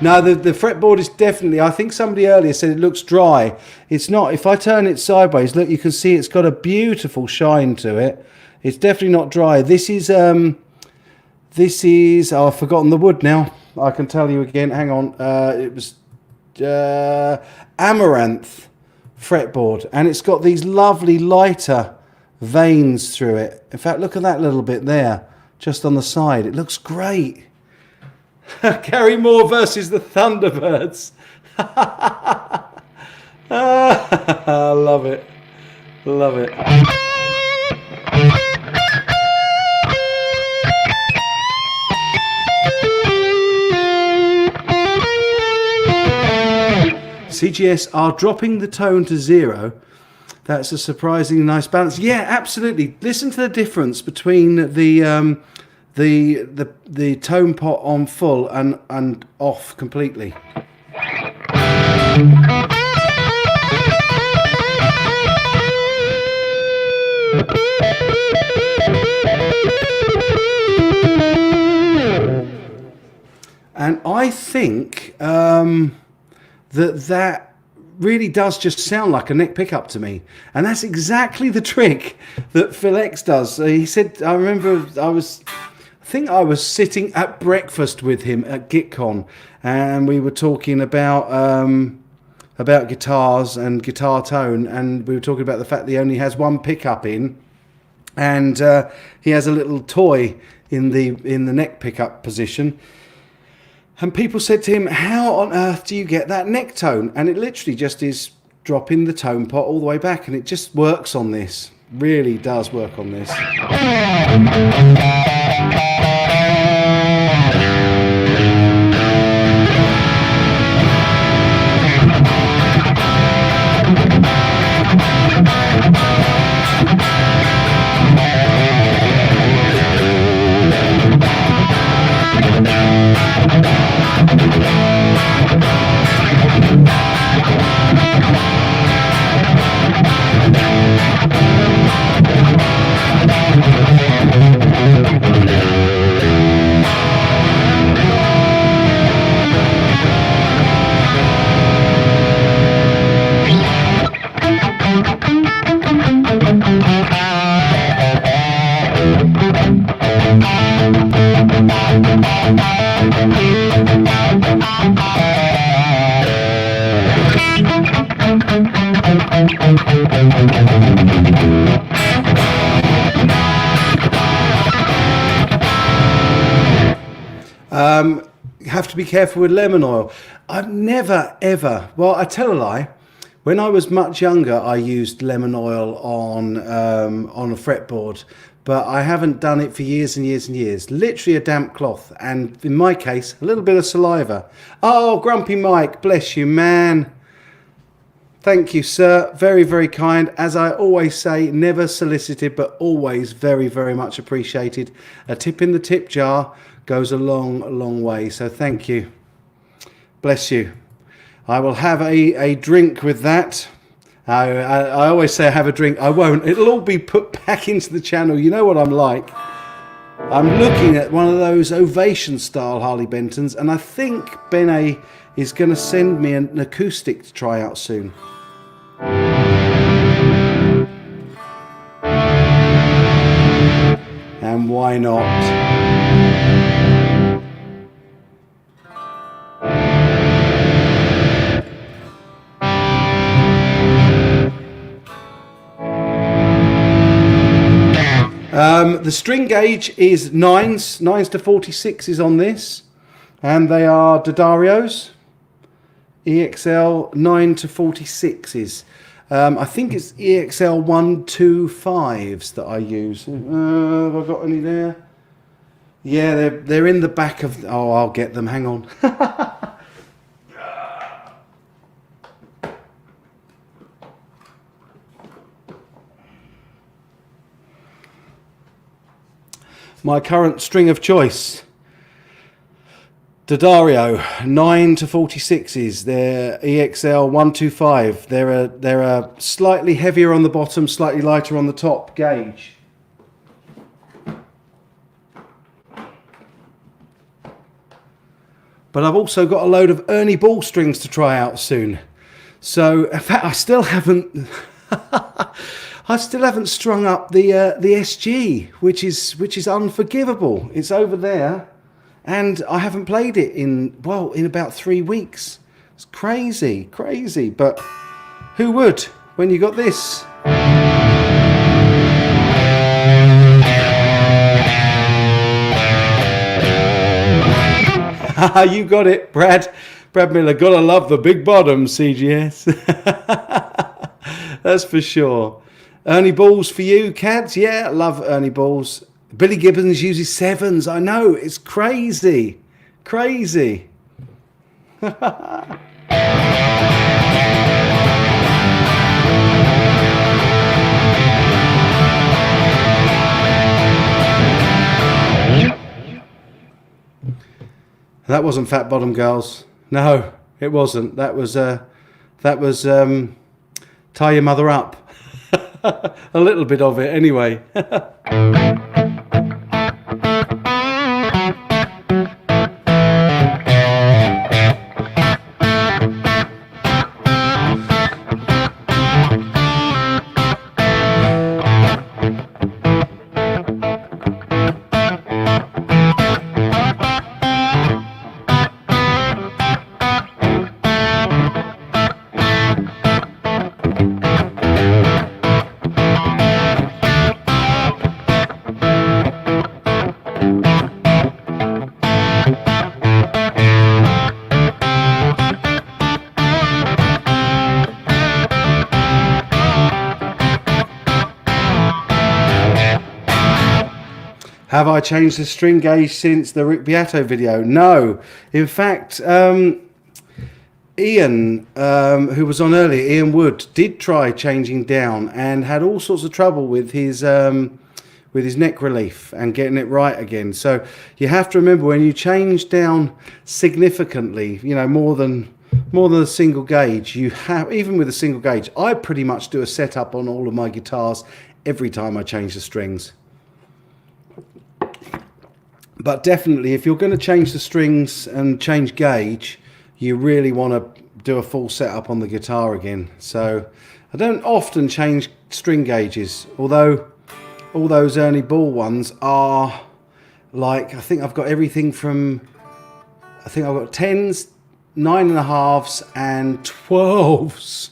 No, the fretboard is definitely, I think somebody earlier said it looks dry. It's not. If I turn it sideways, look, you can see it's got a beautiful shine to it. It's definitely not dry. This is, oh, I've forgotten the wood now. I can tell you again, hang on. It was amaranth fretboard, and it's got these lovely lighter veins through it. In fact, look at that little bit there, just on the side. It looks great. Gary Moore versus the Thunderbirds. I love it. Love it. CGS are dropping the tone to 0. That's a surprisingly nice balance. Yeah, absolutely. Listen to the difference between the tone pot on full and off completely. And I think that really does just sound like a neck pickup to me, and that's exactly the trick that Phil X does. He said, I remember I think I was sitting at breakfast with him at GitCon, and we were talking about guitars and guitar tone, and we were talking about the fact that he only has one pickup in, and he has a little toy in the neck pickup position. And people said to him, how on earth do you get that neck tone? And it literally just is dropping the tone pot all the way back, and it just works on this. Really does work on this. You have to be careful with lemon oil. I've never ever, well, I tell a lie. When I was much younger, I used lemon oil on a fretboard, but I haven't done it for years and years and years. Literally a damp cloth, and in my case, a little bit of saliva. Oh, Grumpy Mike, bless you, man. Thank you, sir. Very, very kind. As I always say, never solicited, but always very, very much appreciated. A tip in the tip jar goes a long, long way. So thank you. Bless you. I will have a drink with that. I always say I have a drink. I won't. It'll all be put back into the channel. You know what I'm like. I'm looking at one of those ovation style Harley Bentons, and I think Ben A is going to send me an acoustic to try out soon. And why not? The string gauge is 9s to 46s on this, and they are D'Addarios EXL 9 to 46s. I think it's EXL 125s that I use. Have I got any there? Yeah, they're in the back of. Oh, I'll get them. Hang on. My current string of choice, D'Addario 9 to 46s. They're EXL 125. They're a slightly heavier on the bottom, slightly lighter on the top gauge. But I've also got a load of Ernie Ball strings to try out soon. So in fact, I still haven't strung up the SG, which is unforgivable. It's over there, and I haven't played it in about 3 weeks. It's crazy, but who would when you got this? You got it, Brad Miller. Gotta love the big bottom, CGS. That's for sure. Ernie Balls for you, Cads. Yeah, I love Ernie Balls. Billy Gibbons uses 7s. I know, it's crazy. That wasn't Fat Bottom Girls. No, it wasn't. That was Tie Your Mother Up. A little bit of it anyway. Have I changed the string gauge since the Rick Beato video? No. In fact, Ian, who was on earlier, Ian Wood, did try changing down and had all sorts of trouble with his neck relief and getting it right again. So you have to remember, when you change down significantly, you know, more than a single gauge, you have, even with a single gauge, I pretty much do a setup on all of my guitars every time I change the strings. But definitely, if you're going to change the strings and change gauge, you really want to do a full setup on the guitar again. So I don't often change string gauges, although all those Ernie Ball ones are like, I think I've got everything from, I think I've got 10s, 9.5s and 12s.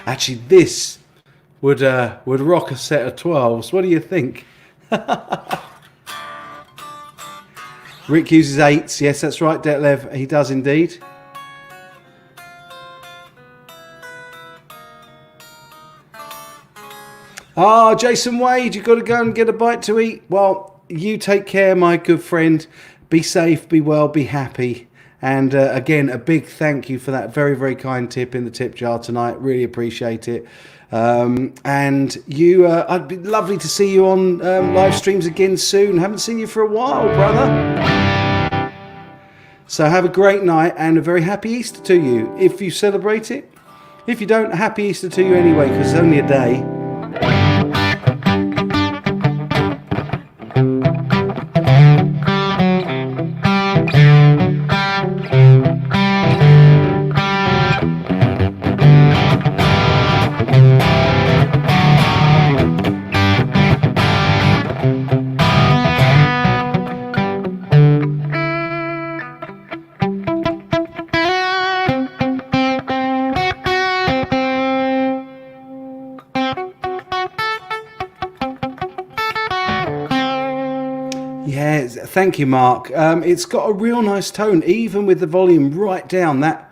Actually, this would rock a set of 12s. What do you think? Rick uses 8s. Yes, that's right, Detlev. He does indeed. Ah, Jason Wade, you've got to go and get a bite to eat. Well, you take care, my good friend. Be safe, be well, be happy. And again, a big thank you for that very, very kind tip in the tip jar tonight. Really appreciate it. And you, I'd be lovely to see you on live streams again soon. Haven't seen you for a while, brother. So have a great night and a very happy Easter to you, if you celebrate it. If you don't, happy Easter to you anyway, because it's only a day. Yeah, thank you, Mark. It's got a real nice tone, even with the volume right down. That.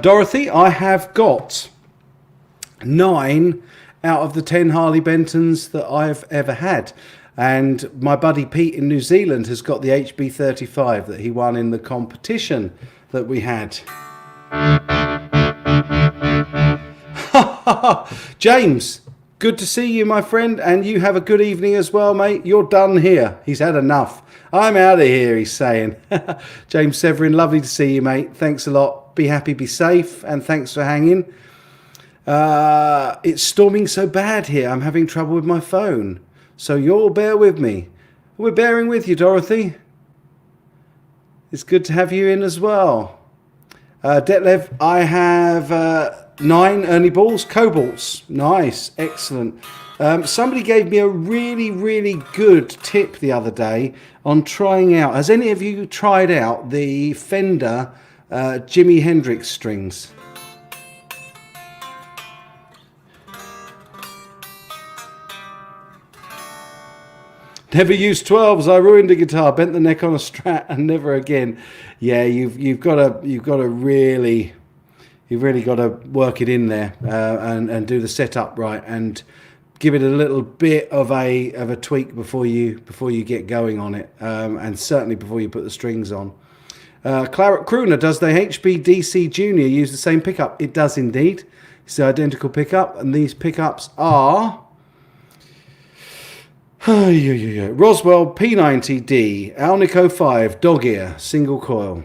Dorothy, I have got 9 out of the 10 Harley Bentons that I've ever had. And my buddy Pete in New Zealand has got the HB35 that he won in the competition that we had. James, good to see you, my friend, and you have a good evening as well, mate. You're done here. He's had enough. I'm out of here, he's saying. James Severin, lovely to see you, mate. Thanks a lot. Be happy, be safe, and thanks for hanging. It's storming so bad here. I'm having trouble with my phone. So you'll bear with me. We're bearing with you, Dorothy. It's good to have you in as well. Detlev, I have 9 Ernie balls, cobalts. Nice, excellent. Somebody gave me a really, really good tip the other day on trying out. Has any of you tried out the Fender Jimi Hendrix strings? Never used 12s. I ruined a guitar, bent the neck on a Strat, and never again. Yeah, you've got to really, you've really got to work it in there and do the setup right and give it a little bit of a tweak before you get going on it, and certainly before you put the strings on. Claret Crooner, does the HBDC Junior use the same pickup? It does indeed. It's the identical pickup, and these pickups are Roswell P90D, Alnico 5, dog ear, single coil.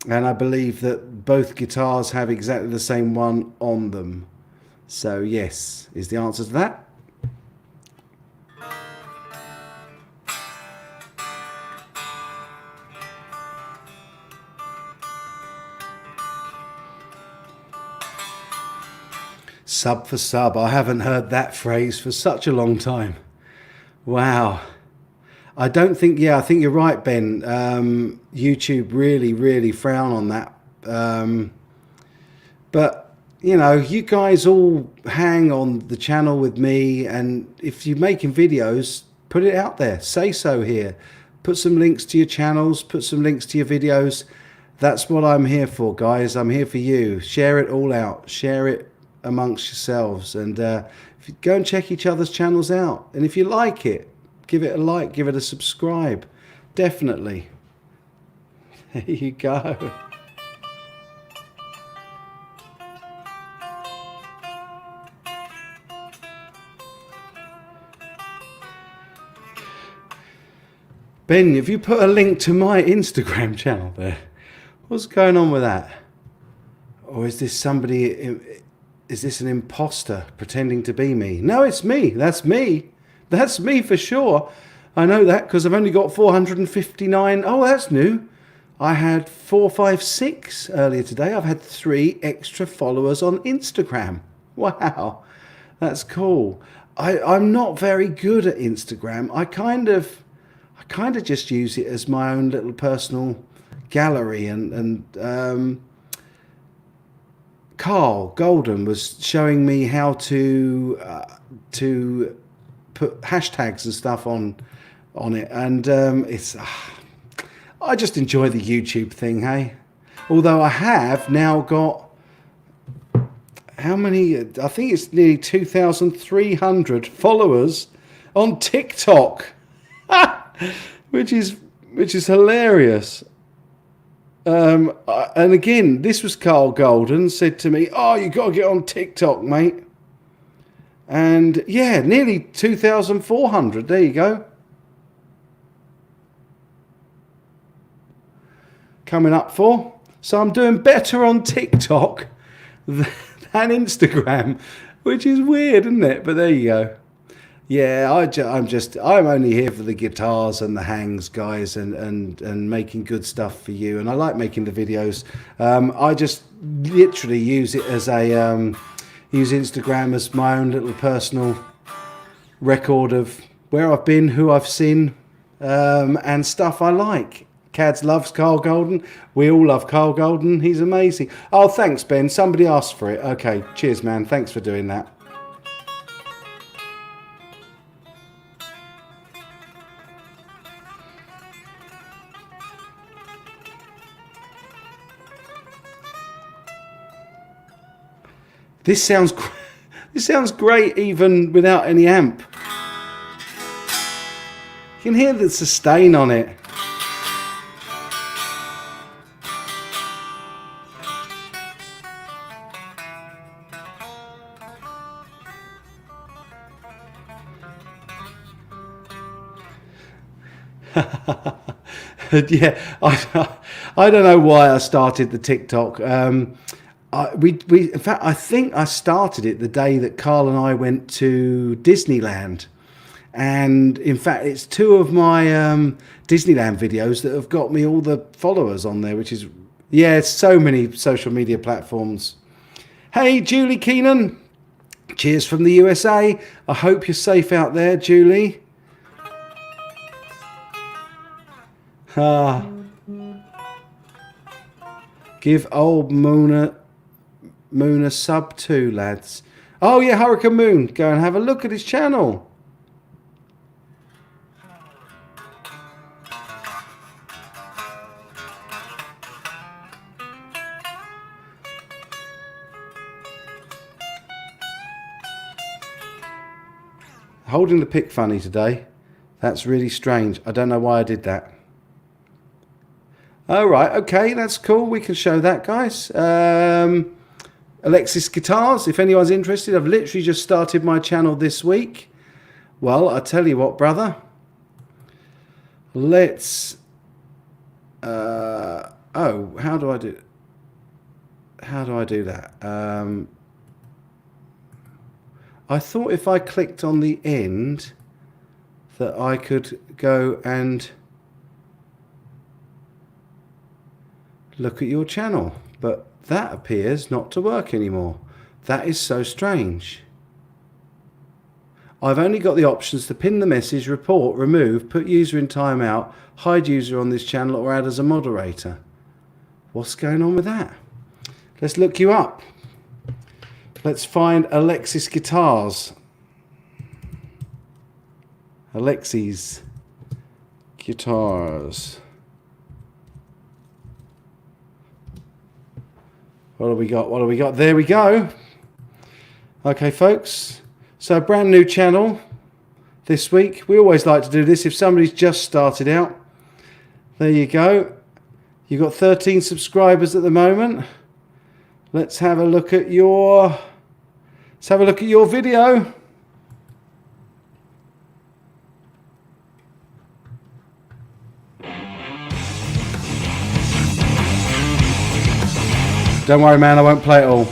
And I believe that both guitars have exactly the same one on them. So yes, is the answer to that. Sub for sub. I haven't heard that phrase for such a long time. Wow. I don't think, I think you're right, Ben. YouTube really frown on that. But, you know, you guys all hang on the channel with me, and if you're making videos, put it out there. Say so here. Put some links to your channels, put some links to your videos. That's what I'm here for, guys. I'm here for you. Share it all out. Share it amongst yourselves, and if you go and check each other's channels out, and if you like it, give it a like, give it a subscribe, definitely. There you go. Ben, have you put a link to my Instagram channel there? What's going on with that? Or is this somebody, is this an imposter pretending to be me? No, it's me. That's me. That's me for sure. I know that because I've only got 459. Oh, that's new. I had 456 earlier today. I've had 3 extra followers on Instagram. Wow, that's cool. I'm not very good at Instagram. I kind of just use it as my own little personal gallery, and Carl Golden was showing me how to put hashtags and stuff on it, and it's I just enjoy the YouTube thing, hey. Although I have now got, how many? I think it's nearly 2,300 followers on TikTok, which is hilarious. And again, this was Carl Golden said to me, "Oh, you got to get on TikTok, mate." And yeah, nearly 2,400. There you go. Coming up for. So I'm doing better on TikTok than Instagram, which is weird, isn't it? But there you go. Yeah, I'm only here for the guitars and the hangs, guys, and making good stuff for you. And I like making the videos. I just literally use it as a use Instagram as my own little personal record of where I've been, who I've seen, and stuff I like. Cads loves Carl Golden. We all love Carl Golden. He's amazing. Oh, thanks, Ben. Somebody asked for it. Okay, cheers, man. Thanks for doing that. This sounds great even without any amp. You can hear the sustain on it. Yeah, I don't know why I started the TikTok. In fact, I think I started it the day that Carl and I went to Disneyland. And in fact, it's two of my Disneyland videos that have got me all the followers on there, which is, yeah, it's so many social media platforms. Hey, Julie Keenan. Cheers from the USA. I hope you're safe out there, Julie. Give old Moona sub 2, lads. Oh yeah, Hurricane Moon. Go and have a look at his channel. Holding the pick funny today. That's really strange. I don't know why I did that. All right, okay, that's cool. We can show that, guys. Alexis Guitars, if anyone's interested. I've literally just started my channel this week. Well, I tell you what, brother. Let's... oh, how do I do that? I thought if I clicked on the end that I could go and look at your channel, but that appears not to work anymore. That is so strange. I've only got the options to pin the message, report, remove, put user in timeout, hide user on this channel, or add as a moderator. What's going on with that? Let's look you up. Let's find Alexis Guitars. Alexis Guitars. What do we got? What do we got? There we go. Okay, folks. So, brand new channel this week. We always like to do this if somebody's just started out. There you go. You've got 13 subscribers at the moment. Let's have a look at your... Let's have a look at your video. Don't worry, man, I won't play it all.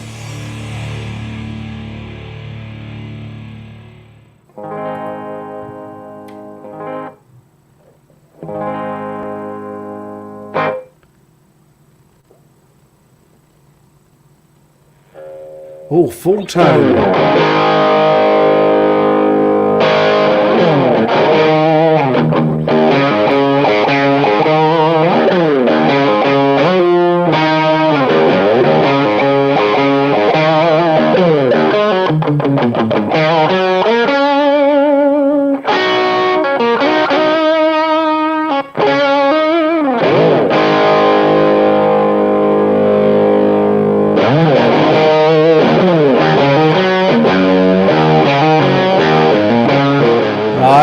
Oh, full tone.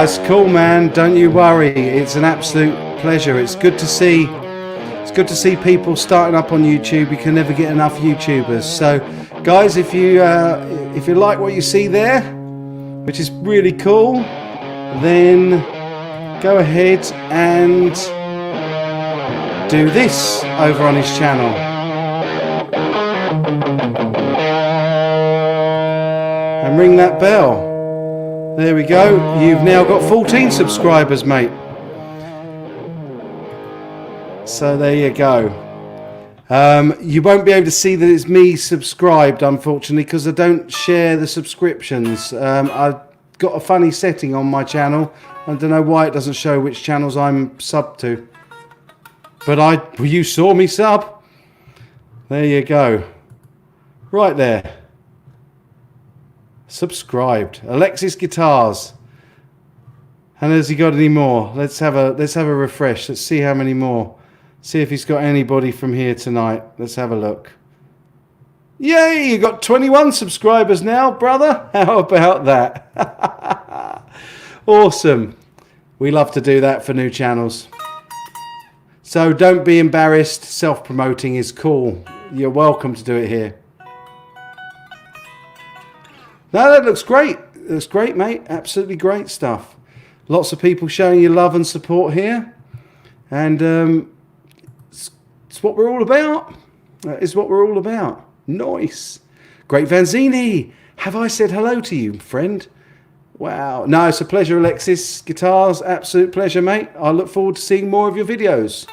That's cool, man. Don't you worry. It's an absolute pleasure. It's good to see. It's good to see people starting up on YouTube. You can never get enough YouTubers. So, guys, if you like what you see there, which is really cool, then go ahead and do this over on his channel. And ring that bell. There we go. You've now got 14 subscribers, mate. So there you go. You won't be able to see that it's me subscribed, unfortunately, because I don't share the subscriptions. I got a funny setting on my channel. I don't know why it doesn't show which channels I'm sub to. But you saw me sub. There you go. Right there. Subscribed. Alexis Guitars. And has he got any more? Let's have a refresh. Let's see how many more. See if he's got anybody from here tonight. Let's have a look. Yay, you got 21 subscribers now, brother. How about that? Awesome. We love to do that for new channels. So don't be embarrassed. Self-promoting is cool. You're welcome to do it here. No, that looks great. It looks great, mate. Absolutely great stuff. Lots of people showing you love and support here. And it's what we're all about. That is what we're all about. Nice. Great Vanzini. Have I said hello to you, friend? Wow. No, it's a pleasure, Alexis Guitars. Absolute pleasure, mate. I look forward to seeing more of your videos.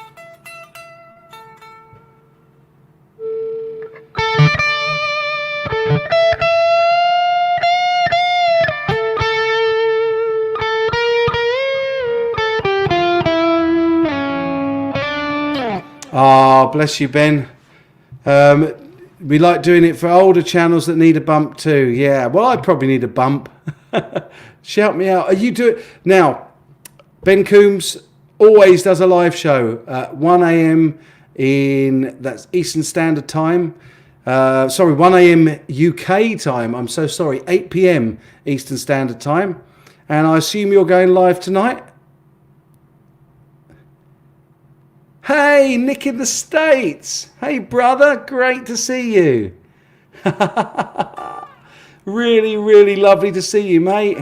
Oh, bless you, Ben. We like doing it for older channels that need a bump too. Yeah, well, I probably need a bump. Shout me out. Are you doing now? Ben Coombs always does a live show at 1 a.m. that's Eastern Standard Time. Sorry, 1 a.m. UK time. I'm so sorry. 8 p.m. Eastern Standard Time. And I assume you're going live tonight. Hey, Nick in the States. Hey, brother. Great to see you. Really, really lovely to see you, mate.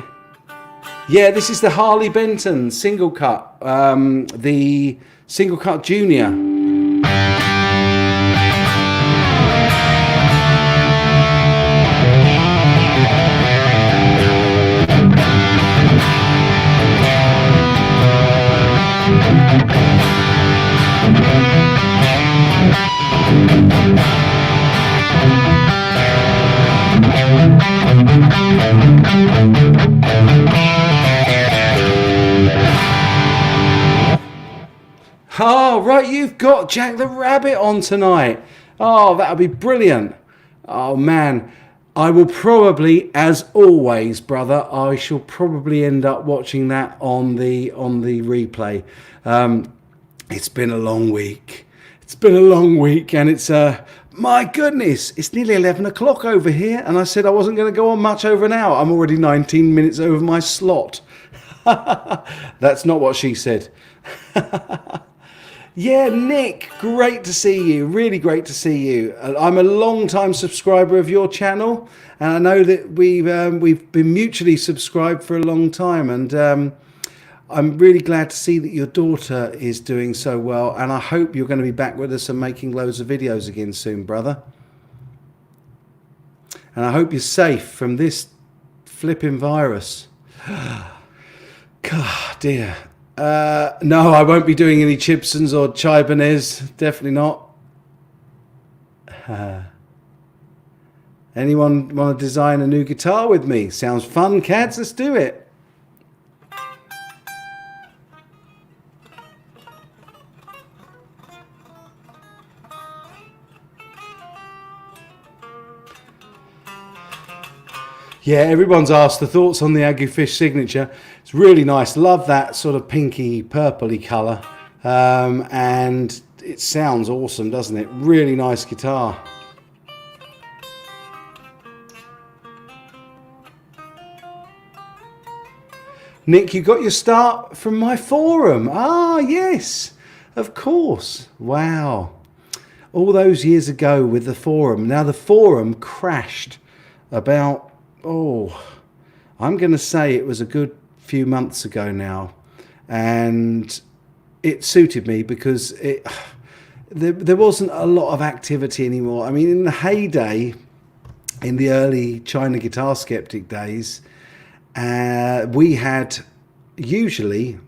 Yeah, this is the Harley Benton Single Cut. The Single Cut Junior. Oh, right, you've got Jack the Rabbit on tonight. Oh, that'll be brilliant. Oh, man. I will probably, as always, brother, I shall probably end up watching that on the replay. It's been a long week. It's been a long week, and it's, my goodness, it's nearly 11 o'clock over here, and I said I wasn't going to go on much over an hour. I'm already 19 minutes over my slot. That's not what she said. Yeah, Nick, great to see you. Really great to see you. I'm a long-time subscriber of your channel, and I know that we've been mutually subscribed for a long time, and I'm really glad to see that your daughter is doing so well, and I hope you're going to be back with us and making loads of videos again soon, brother. And I hope you're safe from this flipping virus. God, dear. No, I won't be doing any Chibsons or Chibanez. Definitely not. Anyone want to design a new guitar with me? Sounds fun, cats. Let's do it. Yeah, everyone's asked the thoughts on the Agufish signature. It's really nice. Love that sort of pinky purpley colour. And it sounds awesome, doesn't it? Really nice guitar. Nick, you got your start from my forum. Ah, yes, of course. Wow. All those years ago with the forum. Now the forum crashed about... I'm going to say it was a good few months ago now, and it suited me because there wasn't a lot of activity anymore. I mean, in the heyday, in the early China Guitar Skeptic days, we had usually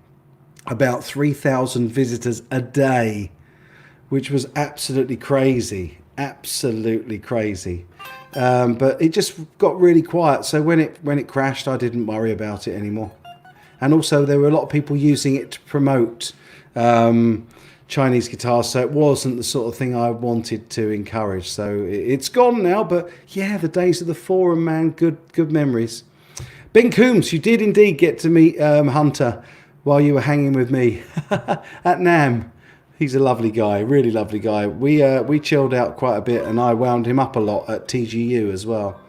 about 3,000 visitors a day, which was absolutely crazy. Absolutely crazy. But it just got really quiet. So when it crashed, I didn't worry about it anymore. And also there were a lot of people using it to promote Chinese guitars, so it wasn't the sort of thing I wanted to encourage. So it's gone now, but yeah, the days of the forum, man, good memories. Ben Coombs, you did indeed get to meet Hunter while you were hanging with me at NAMM. He's a lovely guy, really lovely guy. We chilled out quite a bit, and I wound him up a lot at TGU as well.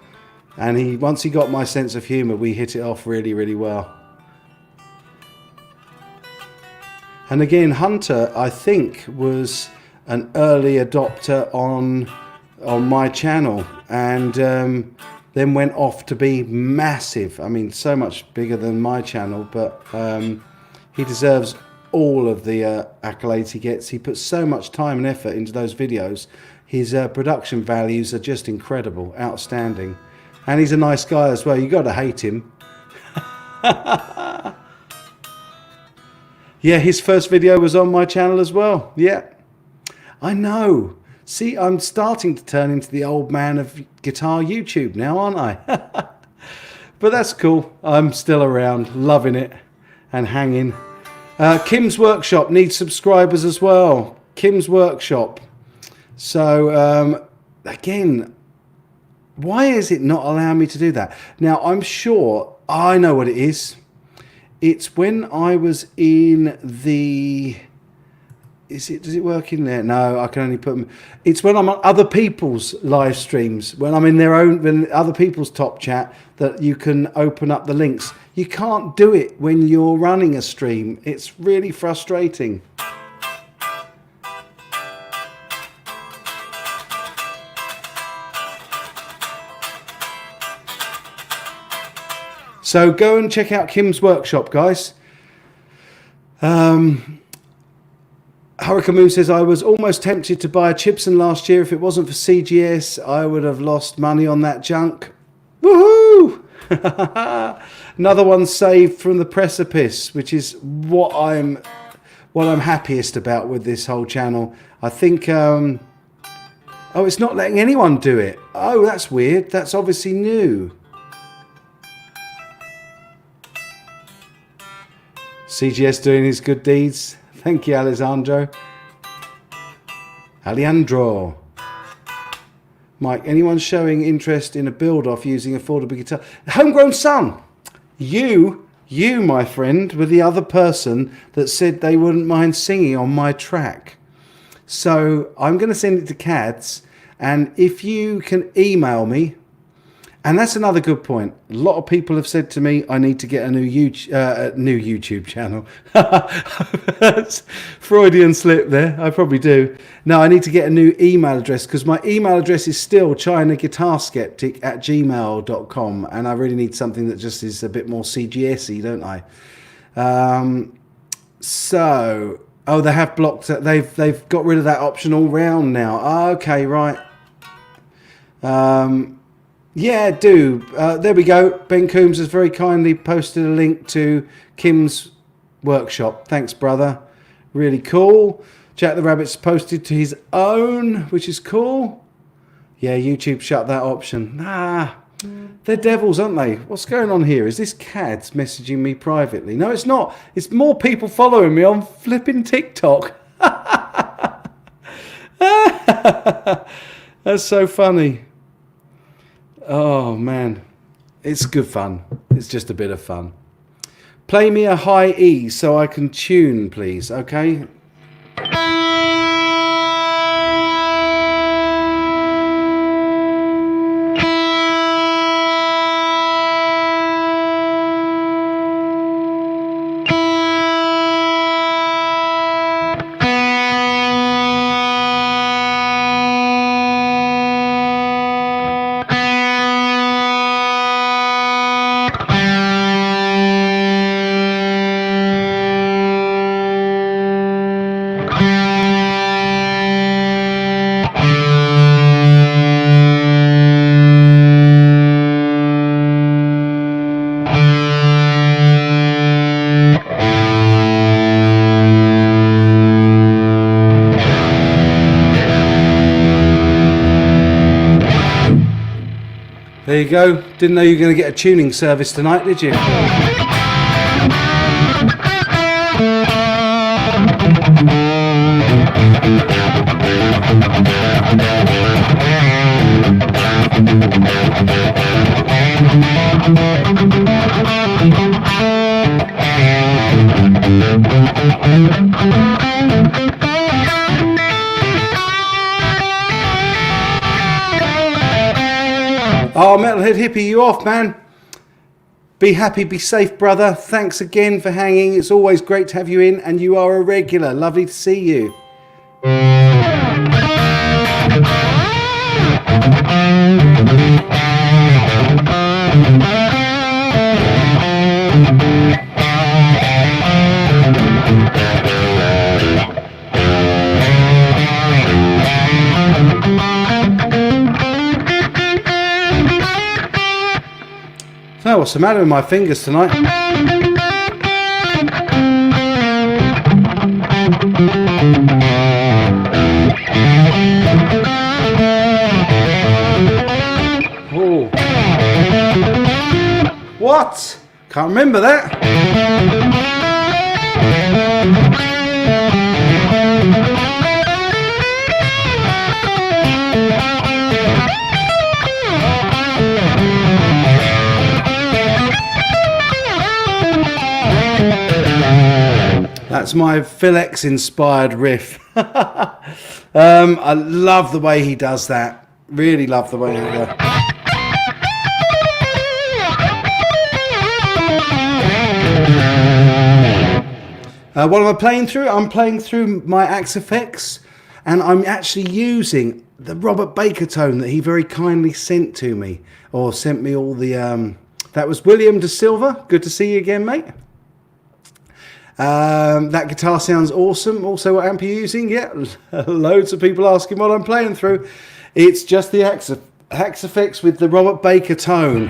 And once he got my sense of humour, we hit it off really, really well. And again, Hunter, I think, was an early adopter on my channel, and then went off to be massive. I mean, so much bigger than my channel, but he deserves all of the accolades he gets. He puts so much time and effort into those videos. His production values are just incredible, outstanding. And he's a nice guy as well. You got to hate him. Yeah, his first video was on my channel as well. Yeah, I know. See, I'm starting to turn into the old man of guitar YouTube now, aren't I? But that's cool. I'm still around, loving it and hanging. Kim's Workshop needs subscribers as well. Kim's Workshop. So, again, why is it not allowing me to do that? Now, I'm sure I know what it is. It's when I was in the... Does it work in there? No, I can only put them... It's when I'm on other people's live streams, when I'm in when other people's top chat, that you can open up the links. You can't do it when you're running a stream. It's really frustrating. So go and check out Kim's Workshop, guys. Hurricane Moon says, I was almost tempted to buy a Chibson last year. If it wasn't for CGS, I would have lost money on that junk. Woohoo! Another one saved from the precipice, which is what I'm happiest about with this whole channel. I think... oh, it's not letting anyone do it. Oh, that's weird. That's obviously new. CGS doing his good deeds. Thank you, Alessandro. Mike, anyone showing interest in a build-off using affordable guitar? Homegrown Son, you, my friend, were the other person that said they wouldn't mind singing on my track. So I'm going to send it to Cads, and if you can email me, and that's another good point. A lot of people have said to me, I need to get a new YouTube channel. That's Freudian slip there. I probably do. No, I need to get a new email address, because my email address is still chinaguitarskeptic@gmail.com, and I really need something that just is a bit more CGS-y, don't I? So, oh, they have blocked that. They've got rid of that option all round now. Okay, right. Yeah, do. There we go. Ben Coombs has very kindly posted a link to Kim's Workshop. Thanks, brother. Really cool. Jack the Rabbit's posted to his own, which is cool. Yeah, YouTube shut that option. They're devils, aren't they? What's going on here? Is this Cads messaging me privately? No, it's not. It's more people following me on flipping TikTok. That's so funny. Oh, man. It's good fun. It's just a bit of fun. Play me a high E so I can tune, please. Okay? There you go. Didn't know you were going to get a tuning service tonight, did you? Oh, Metalhead Hippie, you off, man? Be happy, be safe, brother. Thanks again for hanging. It's always great to have you in, and you are a regular. Lovely to see you. Oh, what's the matter with my fingers tonight? Oh. What? Can't remember that. That's my Phil X inspired riff. I love the way he does that. Really love the way he does that. What am I playing through? I'm playing through my Axe effects, and I'm actually using the Robert Baker tone that he very kindly sent to me, or sent me all the... that was William De Silva. Good to see you again, mate. That guitar sounds awesome. Also, what amp are you using? Yeah, loads of people asking what I'm playing through. It's just the Axe effects with the Robert Baker tone.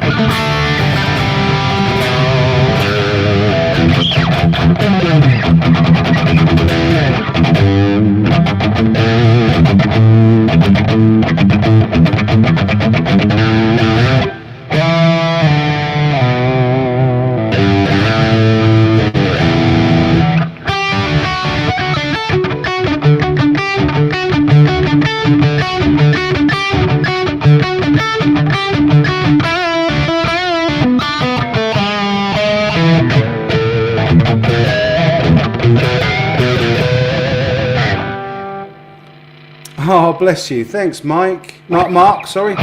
Oh, bless you. Thanks, Mike. Mark, sorry.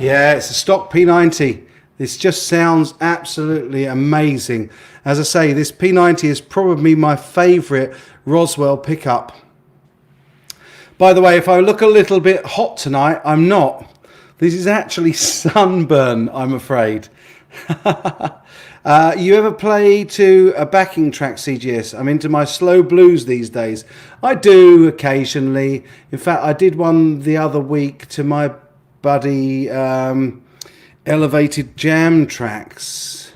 Yeah, it's a stock P90. This just sounds absolutely amazing. As I say, this P90 is probably my favourite Roswell pickup. By the way, if I look a little bit hot tonight, I'm not. This is actually sunburn, I'm afraid. You ever play to a backing track, CGS? I'm into my slow blues these days. I do occasionally. In fact, I did one the other week to my buddy Elevated Jam Tracks.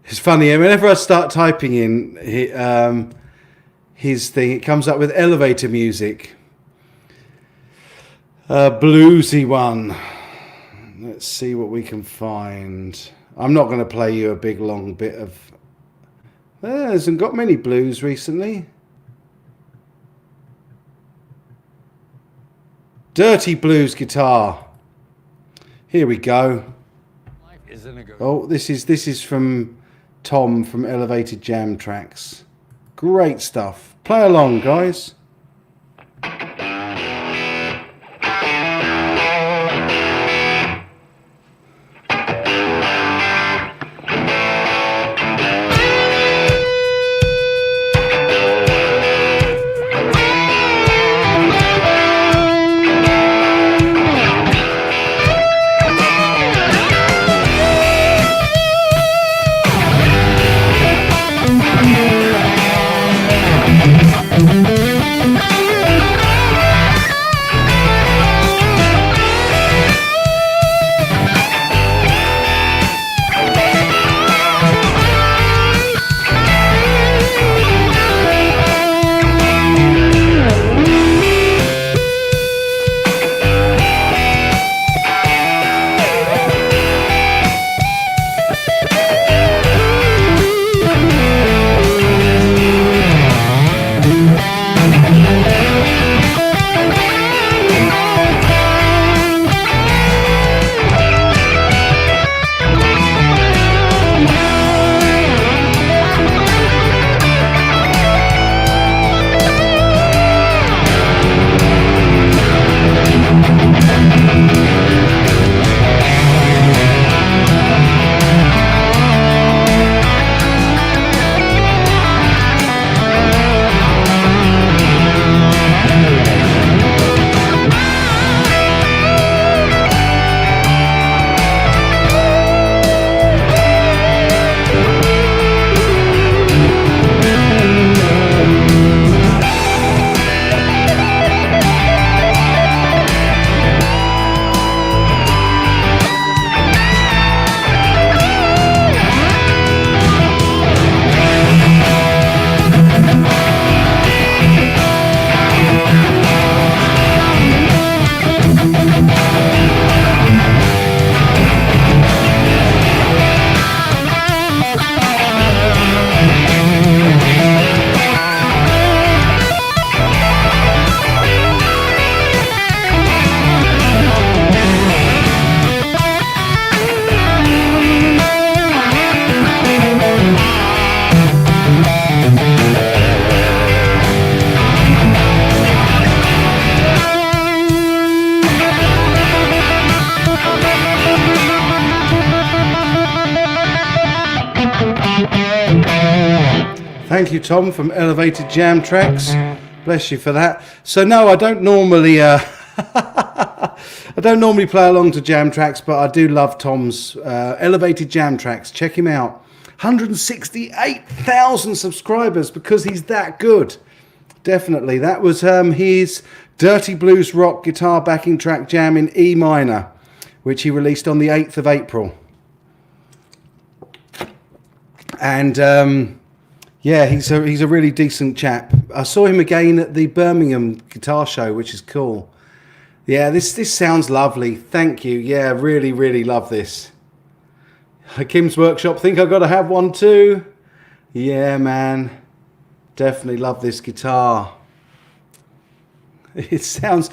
It's funny, whenever I start typing in his thing, it comes up with elevator music. A bluesy one. Let's see what we can find. I'm not going to play you a big long bit of... There hasn't got many blues recently. Dirty blues guitar. Here we go. Oh, this is from Tom from Elevated Jam Tracks. Great stuff. Play along, guys. Thank you, Tom, from Elevated Jam Tracks. Bless you for that. So no, I don't normally I don't normally play along to jam tracks, but I do love Tom's Elevated Jam Tracks. Check him out. 168,000 subscribers because he's that good. Definitely. That was his Dirty Blues Rock guitar backing track jam in E minor, which he released on the 8th of April. And yeah, he's a really decent chap. I saw him again at the Birmingham Guitar Show, which is cool. Yeah, this sounds lovely. Thank you. Yeah, really, really love this. Kim's Workshop, think I've got to have one too. Yeah, man. Definitely love this guitar. It sounds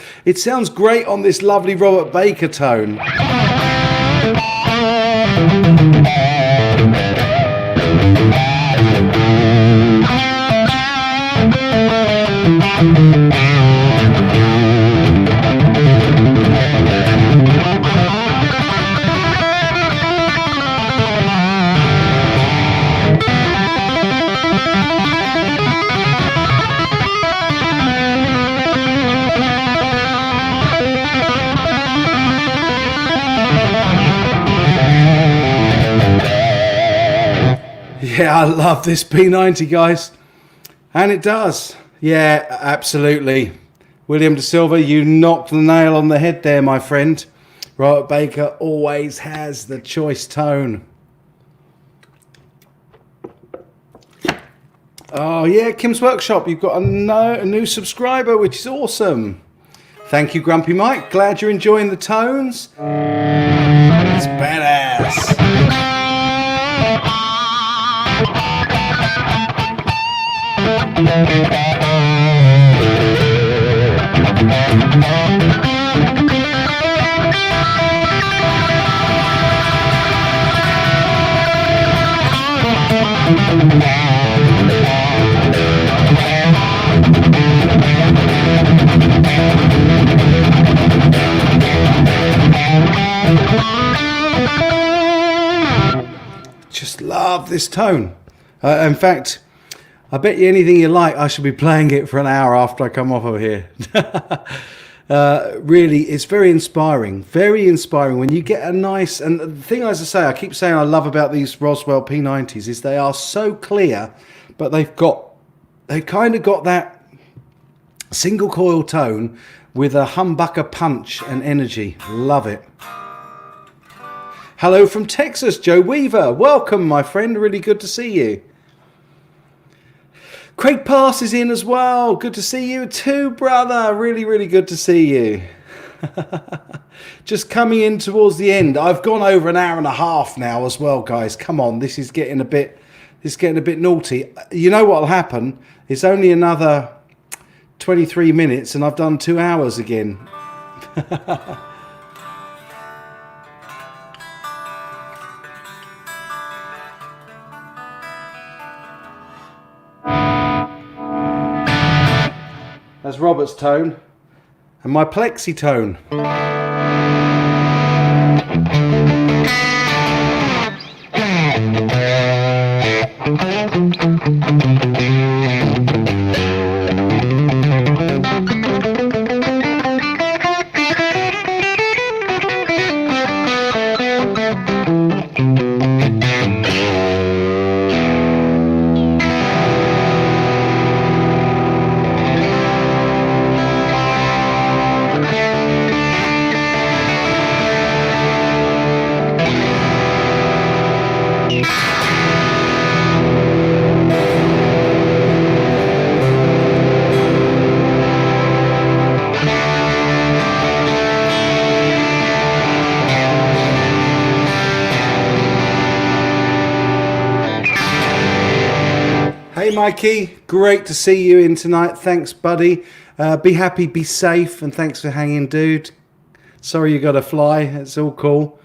great on this lovely Robert Baker tone. Yeah, I love this P90, guys. And it does. Yeah, absolutely. William De Silva, you knocked the nail on the head there, my friend. Robert Baker always has the choice tone. Oh, yeah, Kim's Workshop, you've got a new subscriber, which is awesome. Thank you, Grumpy Mike. Glad you're enjoying the tones. It's badass. Just love this tone. In fact, I bet you anything you like, I should be playing it for an hour after I come off of here. Really, it's very inspiring when you get a nice, and the thing, as I say, I keep saying I love about these Roswell P90s is they are so clear, but they've kind of got that single coil tone with a humbucker punch and energy. Love it. Hello from Texas, Joe Weaver. Welcome, my friend. Really good to see you. Craig Pass is in as well. Good to see you too, brother. Really, really good to see you. Just coming in towards the end. I've gone over an hour and a half now as well, guys. Come on, this is getting a bit naughty. You know what'll happen? It's only another 23 minutes and I've done 2 hours again. That's Robert's tone and my plexi tone. Hey Mikey, great to see you in tonight. Thanks, buddy. Be happy, be safe, and thanks for hanging, dude. Sorry you got to fly. It's all cool.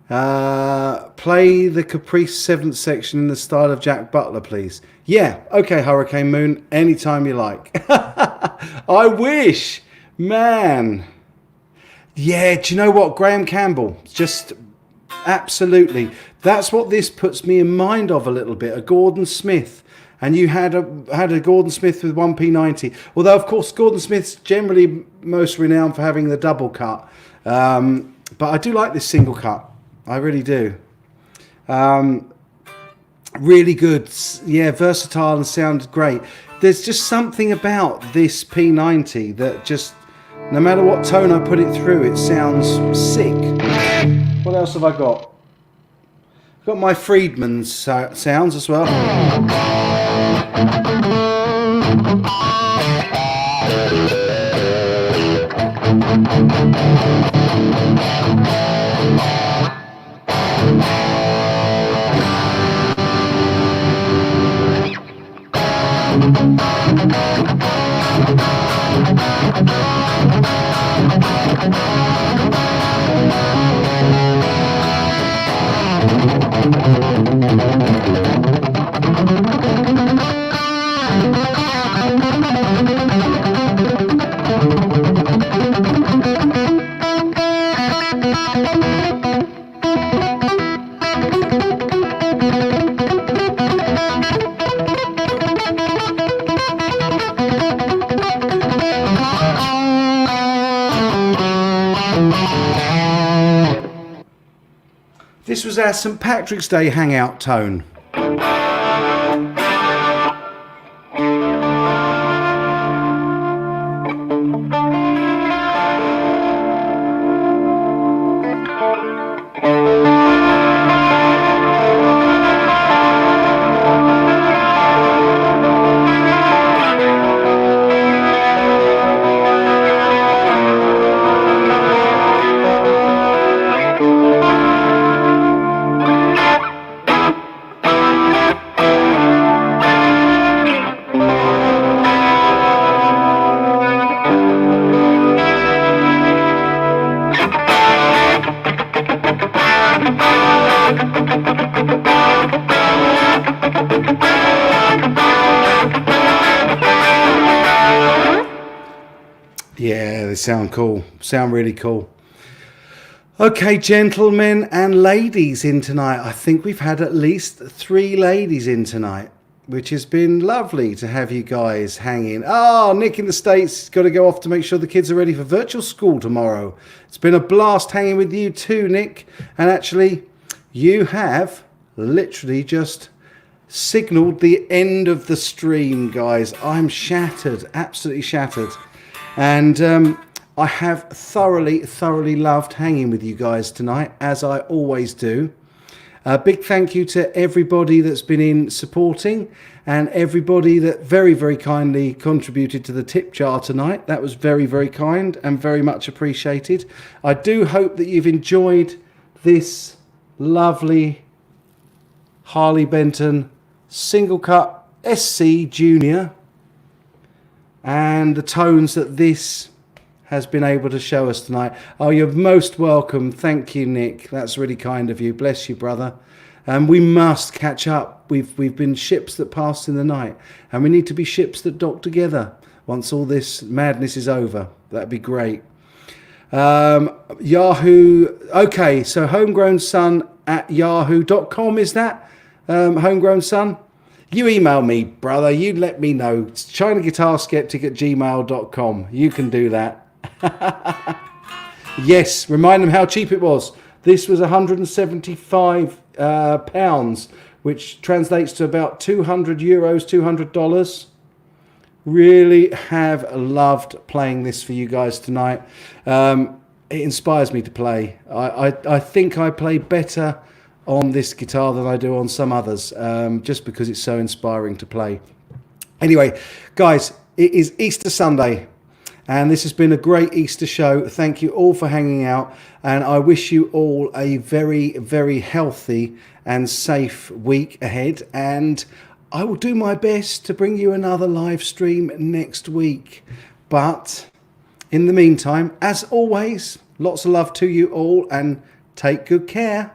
Play the Caprice 7th section in the style of Jack Butler, please. Yeah, okay, Hurricane Moon, anytime you like. I wish, man. Yeah, do you know what? Graham Campbell, just absolutely. That's what this puts me in mind of a little bit, a Gordon Smith. And you had a Gordon Smith with 1P90. Although, of course, Gordon Smith's generally most renowned for having the double cut. But I do like this single cut. I really do. Really good. Yeah, versatile and sounded great. There's just something about this P90 that just, no matter what tone I put it through, it sounds sick. What else have I got? I've got my Friedman's sounds as well. This was our St. Patrick's Day hangout tone. Yeah, they sound cool. Sound really cool. Okay, gentlemen and ladies in tonight. I think we've had at least 3 ladies in tonight, which has been lovely to have you guys hanging. Oh, Nick in the States has got to go off to make sure the kids are ready for virtual school tomorrow. It's been a blast hanging with you too, Nick. And actually, you have literally just signaled the end of the stream, guys. I'm shattered, absolutely shattered. And I have thoroughly loved hanging with you guys tonight, as I always do. A big thank you to everybody that's been in supporting and everybody that very kindly contributed to the tip jar tonight. That was very kind and very much appreciated. I do hope that you've enjoyed this lovely Harley Benton Single Cut SC Junior and the tones that this has been able to show us tonight. Oh, you're most welcome. Thank you, Nick. That's really kind of you. Bless you, brother. And we must catch up. We've been ships that passed in the night, and we need to be ships that dock together once all this madness is over. That'd be great. Yahoo. Okay, so homegrownson@yahoo.com, is that? Homegrown Son? You email me, brother. You let me know. It's ChinaGuitarSkeptic@gmail.com. You can do that. Yes, remind them how cheap it was. This was £175, which translates to about €200, $200. Really have loved playing this for you guys tonight. It inspires me to play. I think I play better on this guitar than I do on some others, just because it's so inspiring to play. Anyway, guys, it is Easter Sunday, and this has been a great Easter show. Thank you all for hanging out, and I wish you all a very healthy and safe week ahead, and I will do my best to bring you another live stream next week. But in the meantime, as always, lots of love to you all, and take good care.